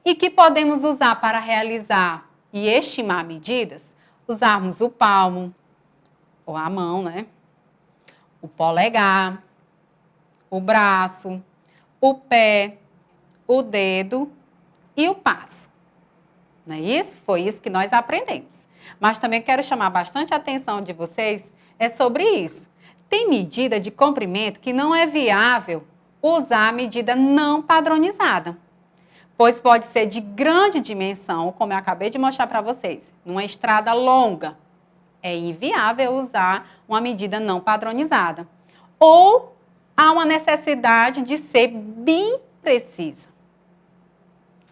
E que podemos usar para realizar e estimar medidas, usarmos o palmo, ou a mão, né? O polegar, o braço, o pé, o dedo e o passo. Não é isso? Foi isso que nós aprendemos. Mas também quero chamar bastante a atenção de vocês sobre isso. Tem medida de comprimento que não é viável usar a medida não padronizada, pois pode ser de grande dimensão, como eu acabei de mostrar para vocês, numa estrada longa. É inviável usar uma medida não padronizada. Ou há uma necessidade de ser bem precisa.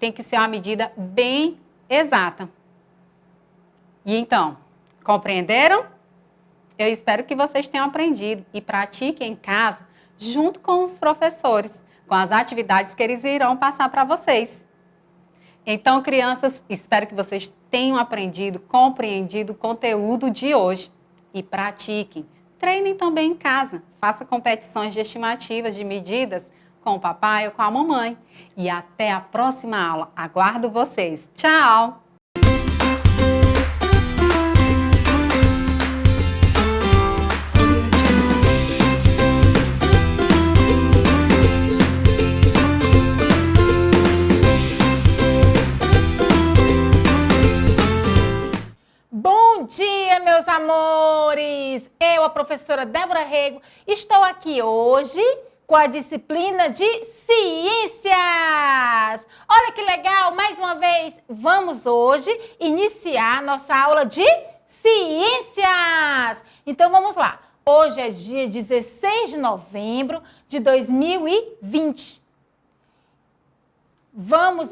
Tem que ser uma medida bem exata. E então, compreenderam? Eu espero que vocês tenham aprendido e pratiquem em casa, junto com os professores, com as atividades que eles irão passar para vocês. Então, crianças, espero que vocês tenham aprendido, compreendido o conteúdo de hoje. E pratiquem. Treinem também em casa. Façam competições de estimativas, de medidas com o papai ou com a mamãe. E até a próxima aula. Aguardo vocês. Tchau! eu, a professora Débora Rego, estou aqui hoje com a disciplina de Ciências. Olha que legal, mais uma vez, vamos hoje iniciar nossa aula de Ciências. Então vamos lá, hoje é dia 16 de novembro de 2020. Vamos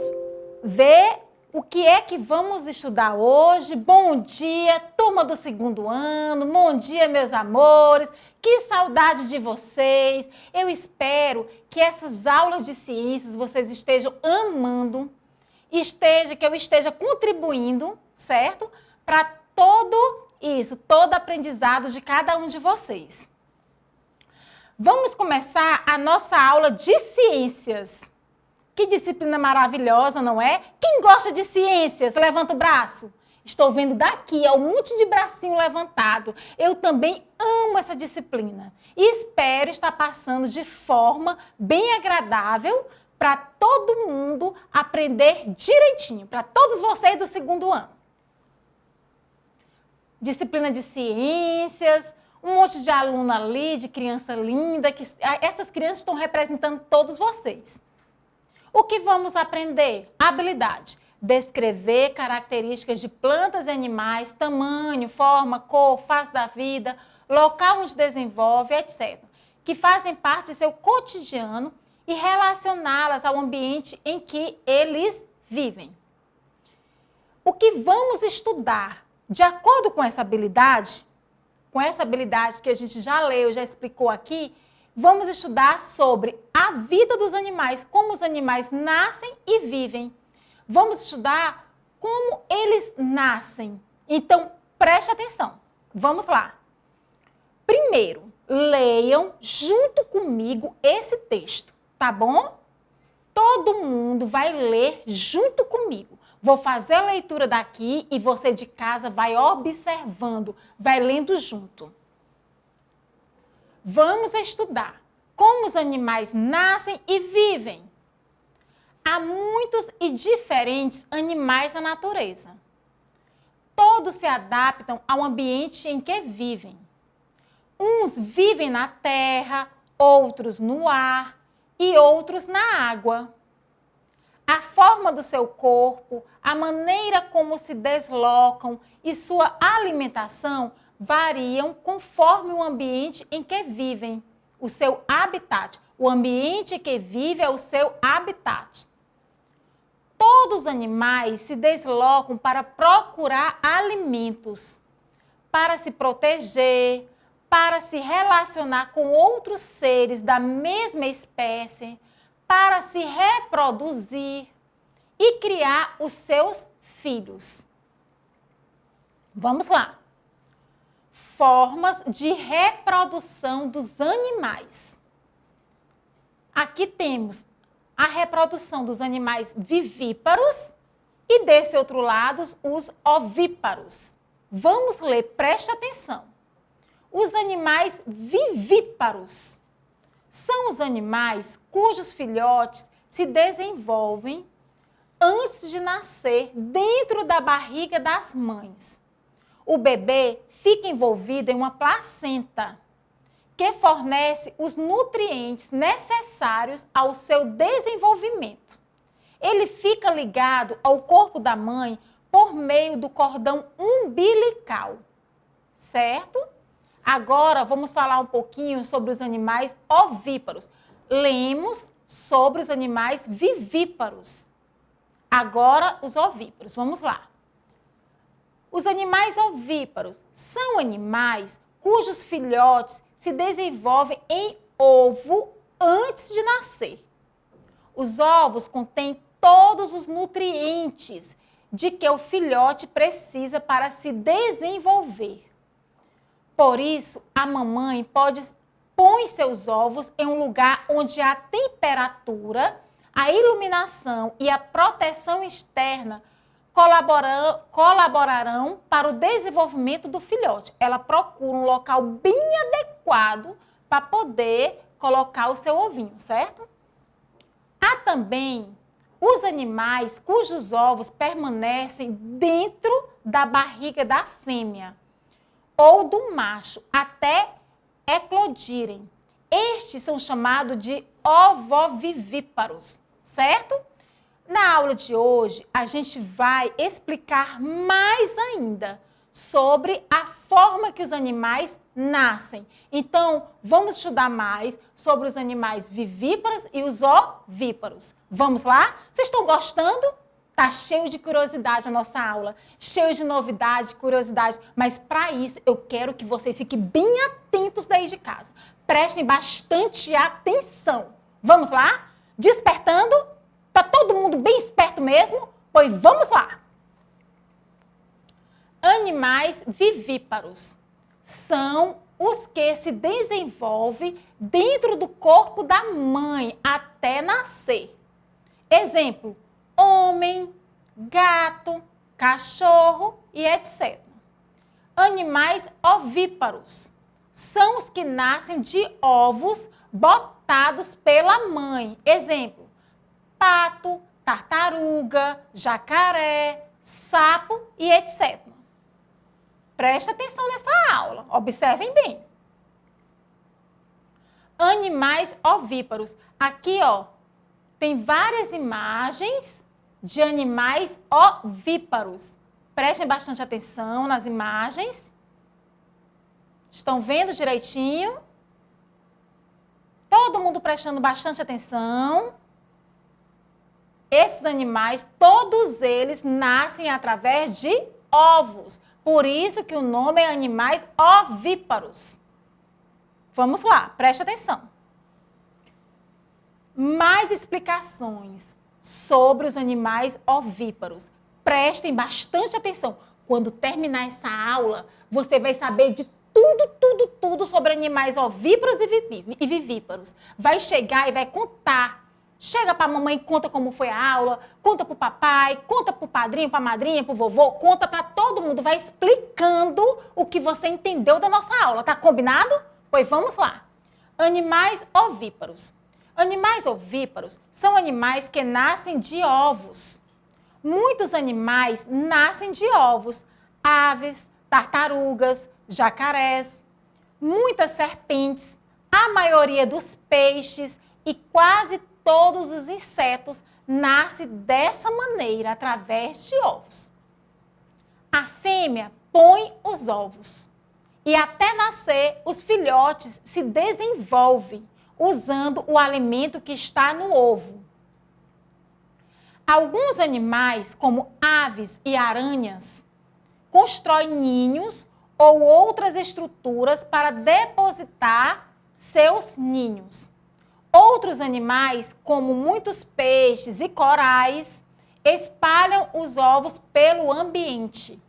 ver o que é que vamos estudar hoje. Bom dia, turma do segundo ano. Bom dia, meus amores. Que saudade de vocês. Eu espero que essas aulas de ciências vocês estejam amando, que eu esteja contribuindo, certo? Para todo aprendizado de cada um de vocês. Vamos começar a nossa aula de ciências. Que disciplina maravilhosa, não é? Quem gosta de ciências, levanta o braço. Estou vendo daqui, um monte de bracinho levantado. Eu também amo essa disciplina. E espero estar passando de forma bem agradável para todo mundo aprender direitinho, para todos vocês do segundo ano. Disciplina de ciências, um monte de aluno ali, de criança linda, essas crianças estão representando todos vocês. O que vamos aprender? Habilidade. Descrever características de plantas e animais, tamanho, forma, cor, fase da vida, local onde desenvolve, etc. Que fazem parte de seu cotidiano e relacioná-las ao ambiente em que eles vivem. O que vamos estudar? De acordo com essa habilidade que a gente já leu, já explicou aqui, vamos estudar sobre a vida dos animais, como os animais nascem e vivem. Vamos estudar como eles nascem. Então, preste atenção. Vamos lá. Primeiro, leiam junto comigo esse texto, tá bom? Todo mundo vai ler junto comigo. Vou fazer a leitura daqui e você de casa vai observando, vai lendo junto. Vamos estudar como os animais nascem e vivem. Há muitos e diferentes animais na natureza. Todos se adaptam ao ambiente em que vivem. Uns vivem na terra, outros no ar e outros na água. A forma do seu corpo, a maneira como se deslocam e sua alimentação variam conforme o ambiente em que vivem, o seu habitat. O ambiente em que vive é o seu habitat. Todos os animais se deslocam para procurar alimentos, para se proteger, para se relacionar com outros seres da mesma espécie, para se reproduzir e criar os seus filhos. Vamos lá. Formas de reprodução dos animais. Aqui temos a reprodução dos animais vivíparos e, desse outro lado, os ovíparos. Vamos ler, preste atenção. Os animais vivíparos são os animais cujos filhotes se desenvolvem antes de nascer dentro da barriga das mães. O bebê fica envolvido em uma placenta que fornece os nutrientes necessários ao seu desenvolvimento. Ele fica ligado ao corpo da mãe por meio do cordão umbilical, certo? Agora vamos falar um pouquinho sobre os animais ovíparos. Lemos sobre os animais vivíparos. Agora os ovíparos, vamos lá. Os animais ovíparos são animais cujos filhotes se desenvolvem em ovo antes de nascer. Os ovos contêm todos os nutrientes de que o filhote precisa para se desenvolver. Por isso, a mamãe põe seus ovos em um lugar onde a temperatura, a iluminação e a proteção externa colaborarão para o desenvolvimento do filhote. Ela procura um local bem adequado para poder colocar o seu ovinho, certo? Há também os animais cujos ovos permanecem dentro da barriga da fêmea. ou do macho até eclodirem. Estes são chamados de ovovivíparos, certo? Na aula de hoje, a gente vai explicar mais ainda sobre a forma que os animais nascem. Então, vamos estudar mais sobre os animais vivíparos e os ovíparos. Vamos lá? Vocês estão gostando? Tá cheio de curiosidade a nossa aula, cheio de novidade, curiosidade. Mas para isso, eu quero que vocês fiquem bem atentos daí de casa. Prestem bastante atenção. Vamos lá? Despertando? Tá todo mundo bem esperto mesmo? Pois vamos lá. Animais vivíparos são os que se desenvolvem dentro do corpo da mãe até nascer. Exemplo, homem, gato, cachorro e etc. Animais ovíparos são os que nascem de ovos botados pela mãe. Exemplo, pato, tartaruga, jacaré, sapo e etc. Preste atenção nessa aula, observem bem. Animais ovíparos. Aqui, ó, tem várias imagens de animais ovíparos. Prestem bastante atenção nas imagens. Estão vendo direitinho? Todo mundo prestando bastante atenção. Esses animais, todos eles nascem através de ovos. Por isso que o nome é animais ovíparos. Vamos lá, preste atenção. Mais explicações sobre os animais ovíparos. Prestem bastante atenção. Quando terminar essa aula, você vai saber de tudo sobre animais ovíparos e vivíparos. Vai chegar e vai contar. Chega para a mamãe, conta como foi a aula, conta para o papai, conta para o padrinho, para a madrinha, para o vovô, conta para todo mundo. Vai explicando o que você entendeu da nossa aula. Tá combinado? Pois vamos lá. Animais ovíparos. Animais ovíparos são animais que nascem de ovos. Muitos animais nascem de ovos. Aves, tartarugas, jacarés, muitas serpentes, a maioria dos peixes e quase todos os insetos nascem dessa maneira, através de ovos. A fêmea põe os ovos e até nascer os filhotes se desenvolvem usando o alimento que está no ovo. Alguns animais, como aves e aranhas, constroem ninhos ou outras estruturas para depositar seus ninhos. Outros animais, como muitos peixes e corais, espalham os ovos pelo ambiente.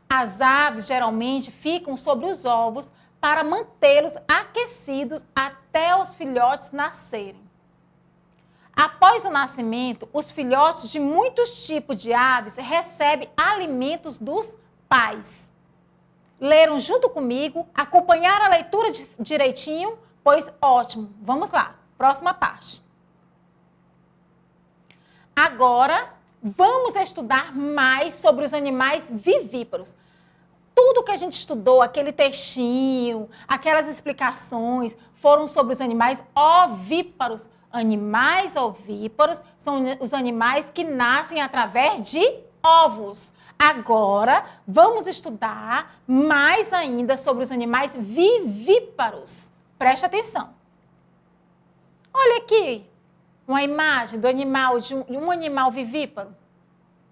As aves geralmente ficam sobre os ovos para mantê-los aquecidos até os filhotes nascerem. Após o nascimento, os filhotes de muitos tipos de aves recebem alimentos dos pais. Leram junto comigo? Acompanharam a leitura direitinho? Pois ótimo, vamos lá, próxima parte. Agora, vamos estudar mais sobre os animais vivíparos. Tudo que a gente estudou, aquele textinho, aquelas explicações, foram sobre os animais ovíparos. Animais ovíparos são os animais que nascem através de ovos. Agora, vamos estudar mais ainda sobre os animais vivíparos. Preste atenção. Olha aqui uma imagem do animal, de um animal vivíparo.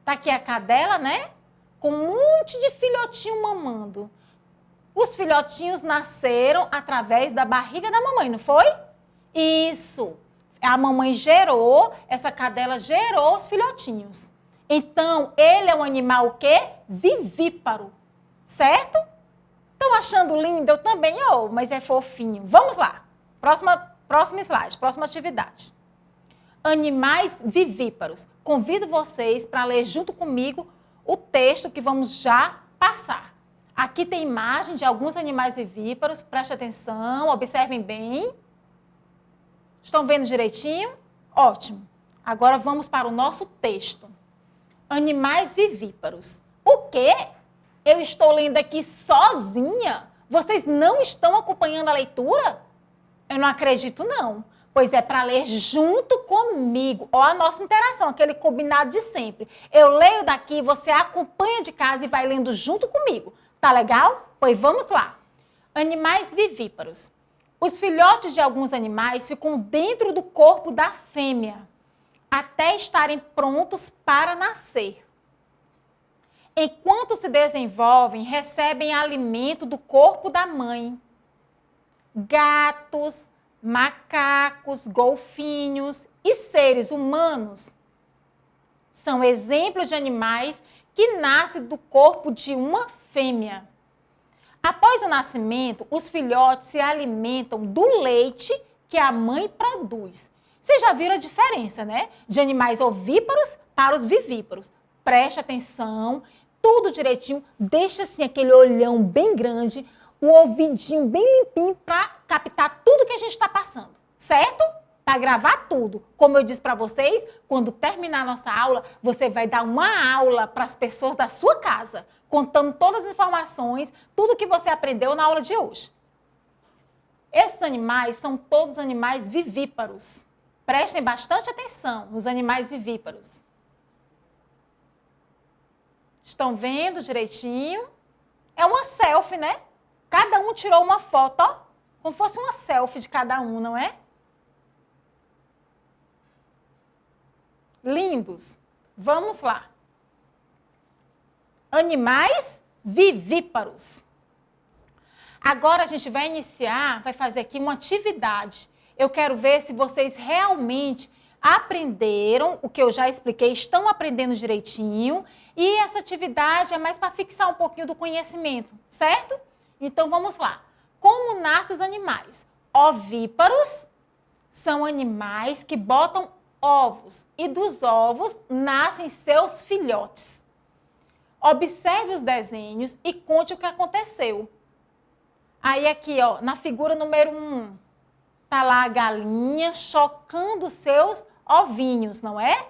Está aqui a cadela, né? Com um monte de filhotinho mamando. Os filhotinhos nasceram através da barriga da mamãe, não foi? Isso. A mamãe gerou, essa cadela gerou os filhotinhos. Então, ele é um animal o quê? Vivíparo. Certo? Estão achando lindo? Eu também, mas é fofinho. Vamos lá. Próximo slide, próxima atividade. Animais vivíparos. Convido vocês para ler junto comigo o texto que vamos já passar. Aqui tem imagem de alguns animais vivíparos. Preste atenção, observem bem. Estão vendo direitinho? Ótimo. Agora vamos para o nosso texto. Animais vivíparos. O que eu estou lendo aqui sozinha? Vocês não estão acompanhando a leitura? Eu não acredito, não. Pois é para ler junto comigo. Ó, a nossa interação, aquele combinado de sempre. Eu leio daqui, você acompanha de casa e vai lendo junto comigo. Tá legal? Pois vamos lá. Animais vivíparos. Os filhotes de alguns animais ficam dentro do corpo da fêmea até estarem prontos para nascer. Enquanto se desenvolvem, recebem alimento do corpo da mãe. Gatos, macacos, golfinhos e seres humanos são exemplos de animais que nascem do corpo de uma fêmea. Após o nascimento, os filhotes se alimentam do leite que a mãe produz. Vocês já viram a diferença, né? De animais ovíparos para os vivíparos. Preste atenção, tudo direitinho, deixa assim aquele olhão bem grande, o ouvidinho bem limpinho para captar tudo que a gente está passando, certo? Para gravar tudo. Como eu disse para vocês, quando terminar a nossa aula, você vai dar uma aula para as pessoas da sua casa, contando todas as informações, tudo que você aprendeu na aula de hoje. Esses animais são todos animais vivíparos. Prestem bastante atenção nos animais vivíparos. Estão vendo direitinho? É uma selfie, né? Cada um tirou uma foto, ó, como fosse uma selfie de cada um, não é? Lindos. Vamos lá. Animais vivíparos. Agora a gente vai iniciar, vai fazer aqui uma atividade. Eu quero ver se vocês realmente aprenderam o que eu já expliquei, estão aprendendo direitinho. E essa atividade é mais para fixar um pouquinho do conhecimento, certo? Então vamos lá. Como nascem os animais? Ovíparos são animais que botam ovos e dos ovos nascem seus filhotes. Observe os desenhos e conte o que aconteceu. Aí aqui, ó, na figura número 1, tá lá a galinha chocando seus ovinhos, não é?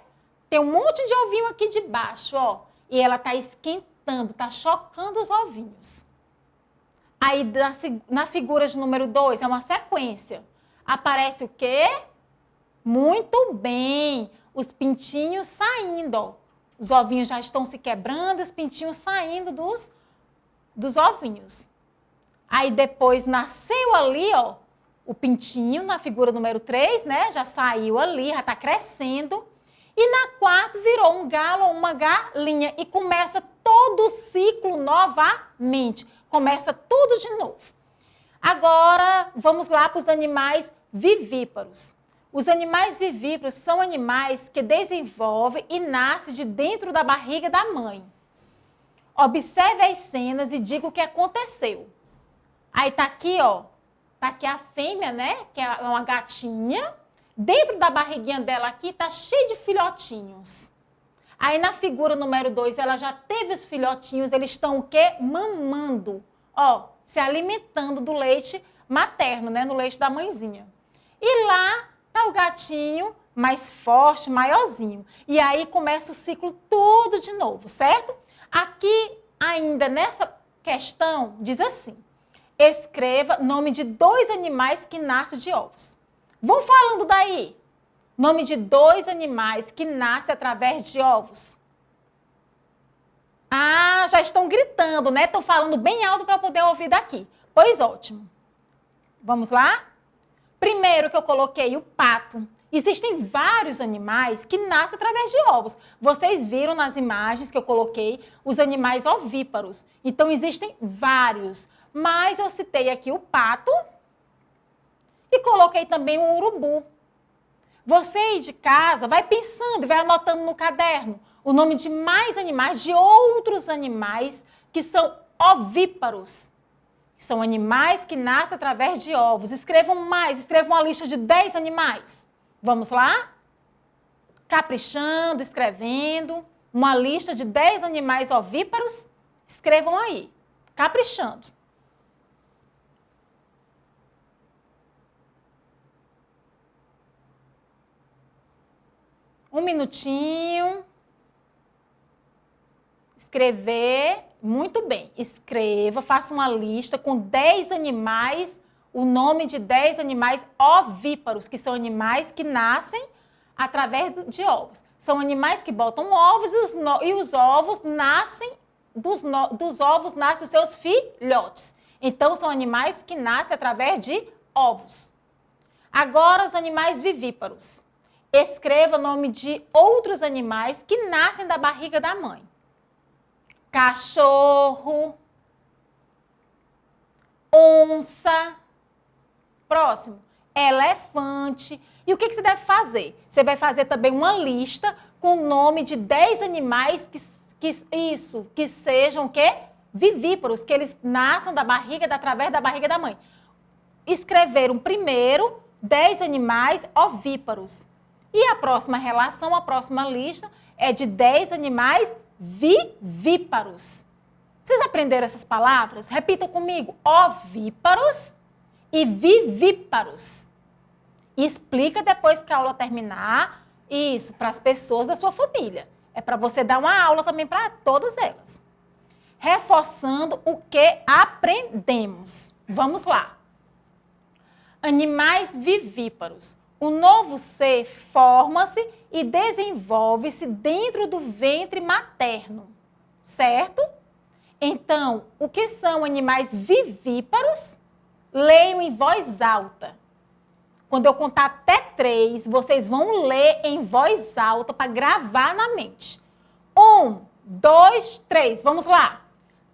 Tem um monte de ovinho aqui de baixo, ó, e ela tá esquentando, tá chocando os ovinhos. Aí na figura de número 2, é uma sequência. Aparece o quê? Muito bem, os pintinhos saindo, ó. Os ovinhos já estão se quebrando, os pintinhos saindo dos ovinhos. Aí depois nasceu ali, ó, o pintinho na figura número 3, né? Já saiu ali, já está crescendo. E na 4 virou um galo ou uma galinha e começa todo o ciclo novamente. Começa tudo de novo. Agora, vamos lá para os animais vivíparos. Os animais vivíparos são animais que desenvolvem e nascem de dentro da barriga da mãe. Observe as cenas e diga o que aconteceu. Aí tá aqui, ó, tá aqui a fêmea, né, que é uma gatinha. Dentro da barriguinha dela aqui tá cheio de filhotinhos. Aí na figura número 2, ela já teve os filhotinhos, eles estão o quê? Mamando, ó, se alimentando do leite materno, né, no leite da mãezinha. E lá tá o gatinho mais forte, maiorzinho. E aí começa o ciclo tudo de novo, certo? Aqui, ainda nessa questão, diz assim: escreva nome de 2 animais que nascem de ovos. Vão falando daí. Nome de 2 animais que nascem através de ovos. Ah, já estão gritando, né? Estão falando bem alto para poder ouvir daqui. Pois ótimo. Vamos lá? Primeiro que eu coloquei o pato. Existem vários animais que nascem através de ovos. Vocês viram nas imagens que eu coloquei os animais ovíparos. Então, existem vários. Mas eu citei aqui o pato e coloquei também o urubu. Você aí de casa vai pensando e vai anotando no caderno o nome de mais animais, de outros animais que são ovíparos. São animais que nascem através de ovos. Escrevam mais, escrevam uma lista de 10 animais. Vamos lá? Caprichando, escrevendo. Uma lista de 10 animais ovíparos. Escrevam aí, caprichando. Um minutinho. Escrever Muito bem. Escreva, faça uma lista com 10 animais, o nome de 10 animais ovíparos, que são animais que nascem através de ovos. São animais que botam ovos e os ovos nascem, dos ovos nascem os seus filhotes. Então, são animais que nascem através de ovos. Agora, os animais vivíparos. Escreva o nome de outros animais que nascem da barriga da mãe. Cachorro, onça, próximo, elefante. E o que você deve fazer? Você vai fazer também uma lista com o nome de 10 animais que sejam o quê? Vivíparos, que eles nasçam através da barriga da mãe. Escreveram primeiro 10 animais ovíparos. E a próxima relação, a próxima lista é de 10 animais vivíparos. Vocês aprenderam essas palavras? Repitam comigo. Ovíparos e vivíparos. E explica depois que a aula terminar isso para as pessoas da sua família. É para você dar uma aula também para todas elas. Reforçando o que aprendemos. Vamos lá. Animais vivíparos. O novo ser forma-se e desenvolve-se dentro do ventre materno, certo? Então, o que são animais vivíparos? Leiam em voz alta. Quando eu contar até 3, vocês vão ler em voz alta para gravar na mente. 1, 2, 3, vamos lá.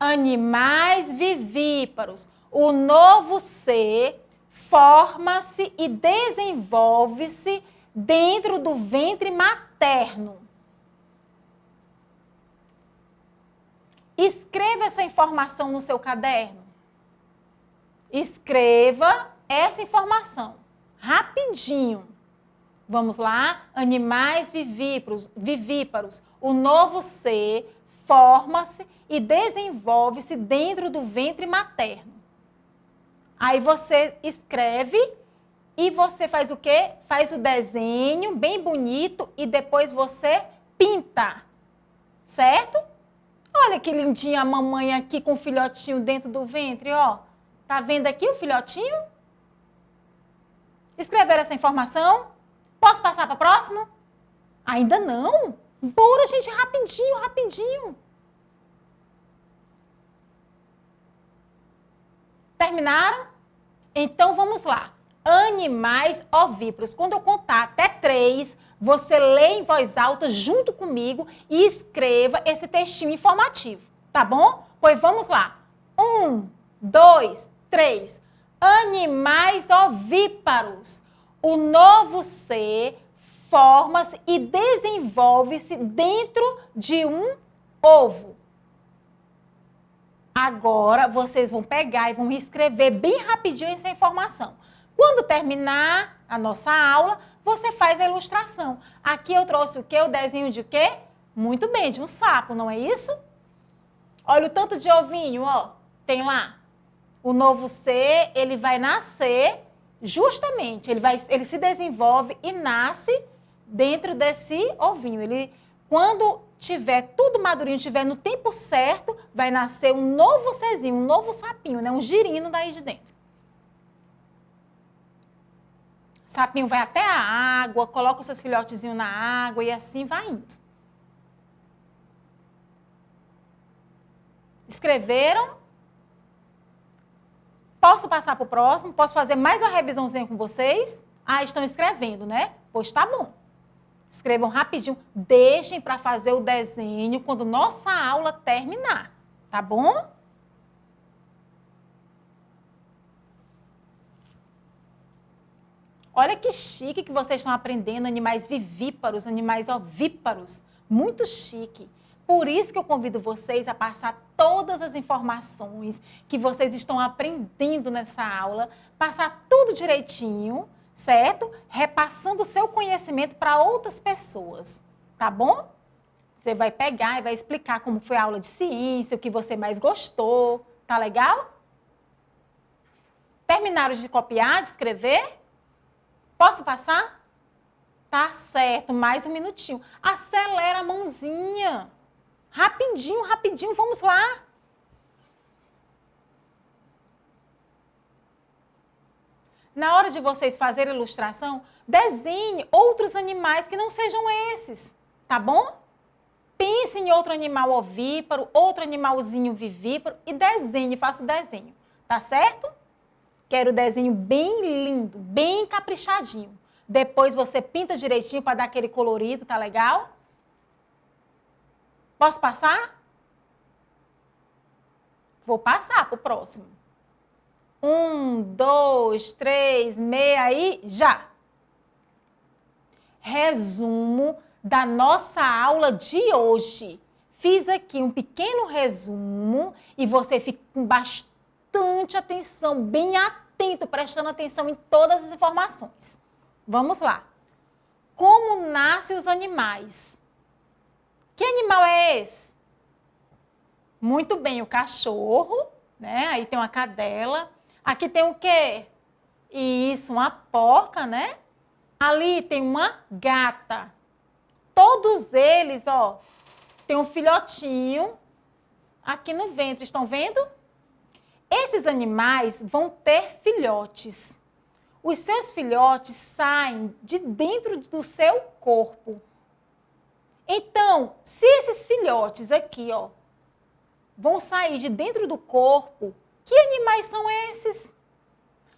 Animais vivíparos. O novo ser forma-se e desenvolve-se dentro do ventre materno. Escreva essa informação no seu caderno. Escreva essa informação rapidinho. Vamos lá? Animais vivíparos. O novo ser forma-se e desenvolve-se dentro do ventre materno. Aí você escreve e você faz o quê? Faz o desenho bem bonito e depois você pinta, certo? Olha que lindinha a mamãe aqui com o filhotinho dentro do ventre, ó. Tá vendo aqui o filhotinho? Escreveram essa informação? Posso passar para o próximo? Ainda não? Bora, gente, rapidinho, rapidinho. Terminaram? Então, vamos lá. Animais ovíparos. Quando eu contar até 3, você lê em voz alta junto comigo e escreva esse textinho informativo, tá bom? Pois vamos lá. 1, 2, 3. Animais ovíparos. O novo ser forma-se e desenvolve-se dentro de um ovo. Agora, vocês vão pegar e vão escrever bem rapidinho essa informação. Quando terminar a nossa aula, você faz a ilustração. Aqui eu trouxe o quê? O desenho de quê? Muito bem, de um sapo, não é isso? Olha o tanto de ovinho, ó. Tem lá. O novo ser, ele vai nascer justamente, ele se desenvolve e nasce dentro desse ovinho. Quando tiver tudo madurinho, tiver no tempo certo, vai nascer um novo serzinho, um novo sapinho, né? Um girino daí de dentro. Sapinho vai até a água, coloca os seus filhotezinhos na água e assim vai indo. Escreveram? Posso passar para o próximo? Posso fazer mais uma revisãozinha com vocês? Ah, estão escrevendo, né? Pois tá bom. Escrevam rapidinho. Deixem para fazer o desenho quando nossa aula terminar. Tá bom? Olha que chique que vocês estão aprendendo. Animais vivíparos, animais ovíparos. Muito chique. Por isso que eu convido vocês a passar todas as informações que vocês estão aprendendo nessa aula, passar tudo direitinho, certo? Repassando o seu conhecimento para outras pessoas, tá bom? Você vai pegar e vai explicar como foi a aula de ciência, o que você mais gostou, tá legal? Terminaram de copiar, de escrever? Posso passar? Tá certo, mais um minutinho. Acelera a mãozinha. Rapidinho, rapidinho, vamos lá. na hora de vocês fazerem a ilustração, desenhe outros animais que não sejam esses, tá bom? Pense em outro animal ovíparo, outro animalzinho vivíparo e desenhe, faça o desenho, tá certo? Quero o desenho bem lindo, bem caprichadinho. Depois você pinta direitinho para dar aquele colorido, tá legal? Posso passar? Vou passar para o próximo. 1, 2, 3, meia e já! Resumo da nossa aula de hoje. Fiz aqui um pequeno resumo e você fica com bastante atenção, bem atento, prestando atenção em todas as informações. Vamos lá. Como nascem os animais? Que animal é esse? Muito bem, o cachorro, né? Aí tem uma cadela. Aqui tem o quê? Isso, uma porca, né? Ali tem uma gata. Todos eles, ó, tem um filhotinho aqui no ventre, estão vendo? Esses animais vão ter filhotes. Os seus filhotes saem de dentro do seu corpo. Então, se esses filhotes aqui, ó, vão sair de dentro do corpo, que animais são esses?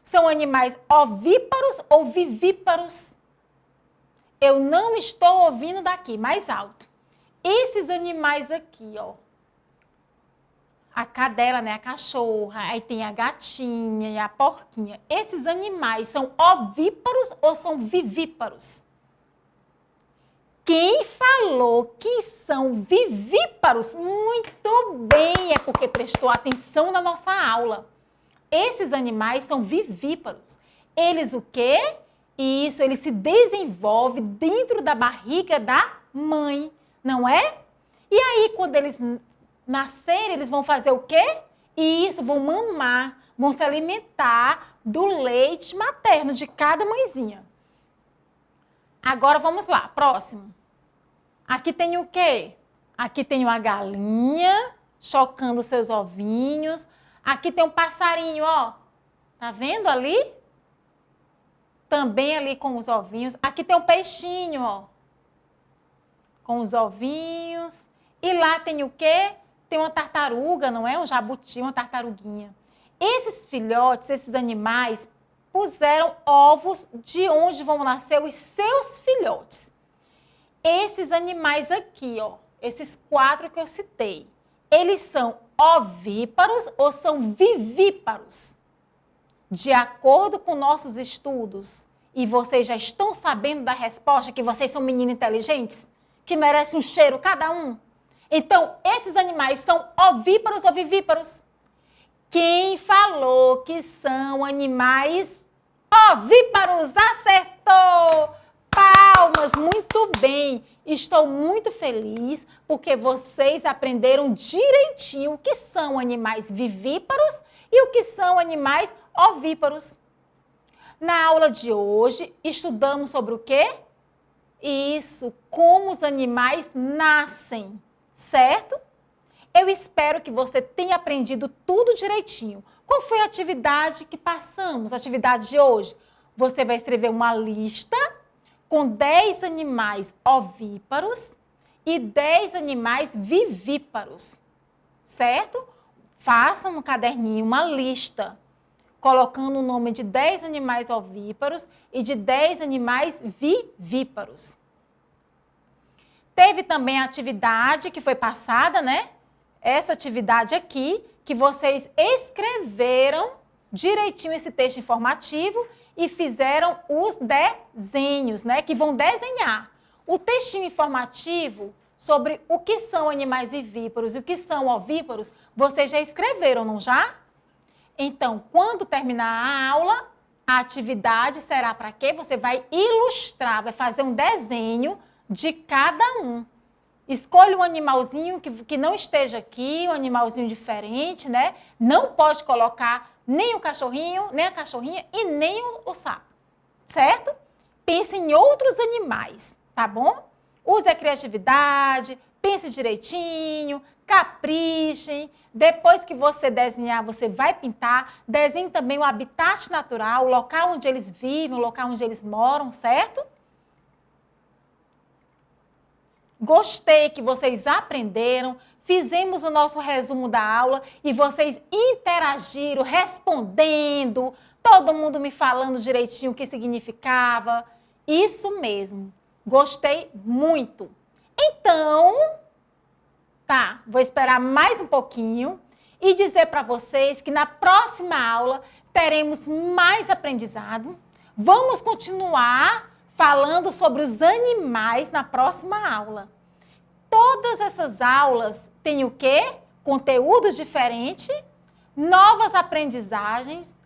São animais ovíparos ou vivíparos? Eu não estou ouvindo daqui, mais alto. Esses animais aqui, ó. A cadela, né, a cachorra, aí tem a gatinha e a porquinha. Esses animais são ovíparos ou são vivíparos? Quem falou que são vivíparos? Muito bem, é porque prestou atenção na nossa aula. Esses animais são vivíparos. Eles o quê? Isso, eles se desenvolvem dentro da barriga da mãe, não é? E aí, quando eles nascerem, eles vão fazer o quê? Isso, vão mamar, vão se alimentar do leite materno de cada mãezinha. Agora, vamos lá, próximo. Aqui tem o quê? Aqui tem uma galinha chocando seus ovinhos. Aqui tem um passarinho, ó. Tá vendo ali? Também ali com os ovinhos. Aqui tem um peixinho, ó. Com os ovinhos. E lá tem o quê? Tem uma tartaruga, não é? Um jabuti, uma tartaruguinha. Esses filhotes, esses animais, puseram ovos de onde vão nascer os seus filhotes. Esses animais aqui, ó, esses 4 que eu citei, eles são ovíparos ou são vivíparos? De acordo com nossos estudos, e vocês já estão sabendo da resposta, que vocês são meninos inteligentes, que merecem um cheiro cada um. Então, esses animais são ovíparos ou vivíparos? Quem falou que são animais ovíparos? Acertou! Palmas, muito bem. Estou muito feliz porque vocês aprenderam direitinho o que são animais vivíparos e o que são animais ovíparos. Na aula de hoje, estudamos sobre o quê? Isso, como os animais nascem, certo? Eu espero que você tenha aprendido tudo direitinho. Qual foi a atividade que passamos, a atividade de hoje? Você vai escrever uma lista com 10 animais ovíparos e 10 animais vivíparos, certo? Faça no caderninho uma lista, colocando o nome de 10 animais ovíparos e de 10 animais vivíparos. Teve também a atividade que foi passada, né? Essa atividade aqui, que vocês escreveram direitinho esse texto informativo e fizeram os desenhos, né? Que vão desenhar. O textinho informativo sobre o que são animais vivíparos e o que são ovíparos, vocês já escreveram, não já? Então, quando terminar a aula, a atividade será para quê? Você vai ilustrar, vai fazer um desenho de cada um. Escolha um animalzinho que não esteja aqui, um animalzinho diferente, né? Não pode colocar nem o cachorrinho, nem a cachorrinha e nem o sapo, certo? Pense em outros animais, tá bom? Use a criatividade, pense direitinho, caprichem. Depois que você desenhar, você vai pintar. Desenhe também o habitat natural, o local onde eles vivem, o local onde eles moram, certo? Gostei que vocês aprenderam, fizemos o nosso resumo da aula e vocês interagiram, respondendo, todo mundo me falando direitinho o que significava. Isso mesmo, gostei muito. Então, tá, vou esperar mais um pouquinho e dizer para vocês que na próxima aula teremos mais aprendizado. Vamos continuar falando sobre os animais na próxima aula. Todas essas aulas têm o quê? Conteúdos diferentes, novas aprendizagens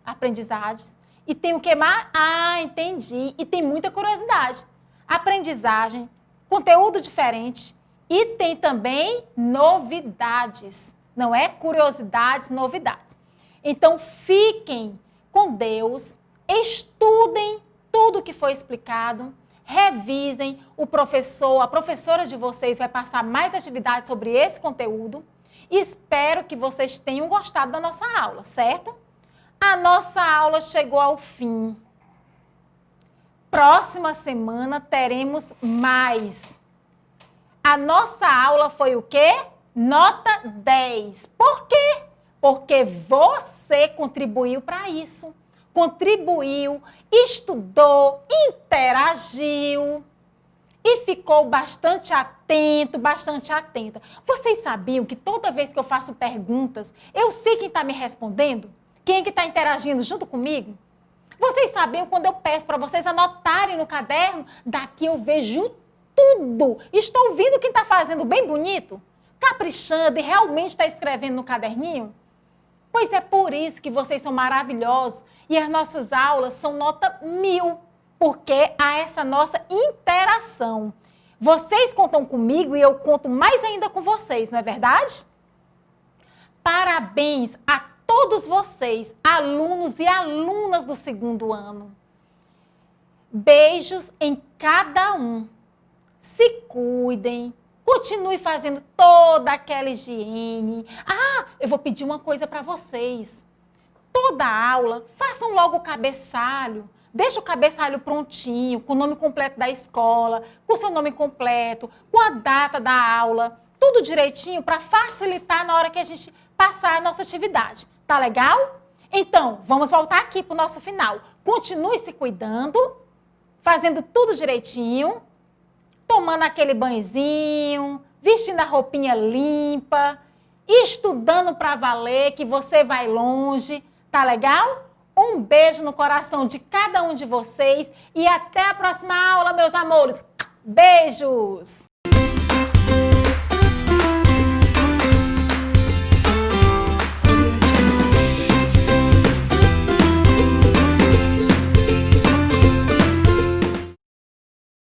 e tem o que mais? Ah, entendi. E tem muita curiosidade. Aprendizagem, conteúdo diferente e tem também novidades. Não é curiosidades, novidades. Então, fiquem com Deus, estudem tudo o que foi explicado, revisem, o professor, a professora de vocês vai passar mais atividades sobre esse conteúdo. Espero que vocês tenham gostado da nossa aula, certo? A nossa aula chegou ao fim. Próxima semana teremos mais. A nossa aula foi o quê? Nota 10. Por quê? Porque você contribuiu para isso. Contribuiu, estudou, interagiu e ficou bastante atento, bastante atenta. Vocês sabiam que toda vez que eu faço perguntas, eu sei quem está me respondendo? Quem é que está interagindo junto comigo? Vocês sabiam quando eu peço para vocês anotarem no caderno? Daqui eu vejo tudo. Estou vendo quem está fazendo bem bonito, caprichando e realmente está escrevendo no caderninho? Pois é por isso que vocês são maravilhosos e as nossas aulas são nota 1000, porque há essa nossa interação. Vocês contam comigo e eu conto mais ainda com vocês, não é verdade? Parabéns a todos vocês, alunos e alunas do 2º ano. Beijos em cada um. Se cuidem. Continue fazendo toda aquela higiene. Ah, eu vou pedir uma coisa para vocês. Toda aula, façam logo o cabeçalho. Deixa o cabeçalho prontinho, com o nome completo da escola, com o seu nome completo, com a data da aula, tudo direitinho para facilitar na hora que a gente passar a nossa atividade. Tá legal? Então, vamos voltar aqui para o nosso final. Continue se cuidando, fazendo tudo direitinho, tomando aquele banhozinho, vestindo a roupinha limpa, estudando para valer, que você vai longe, tá legal? Um beijo no coração de cada um de vocês e até a próxima aula, meus amores. Beijos!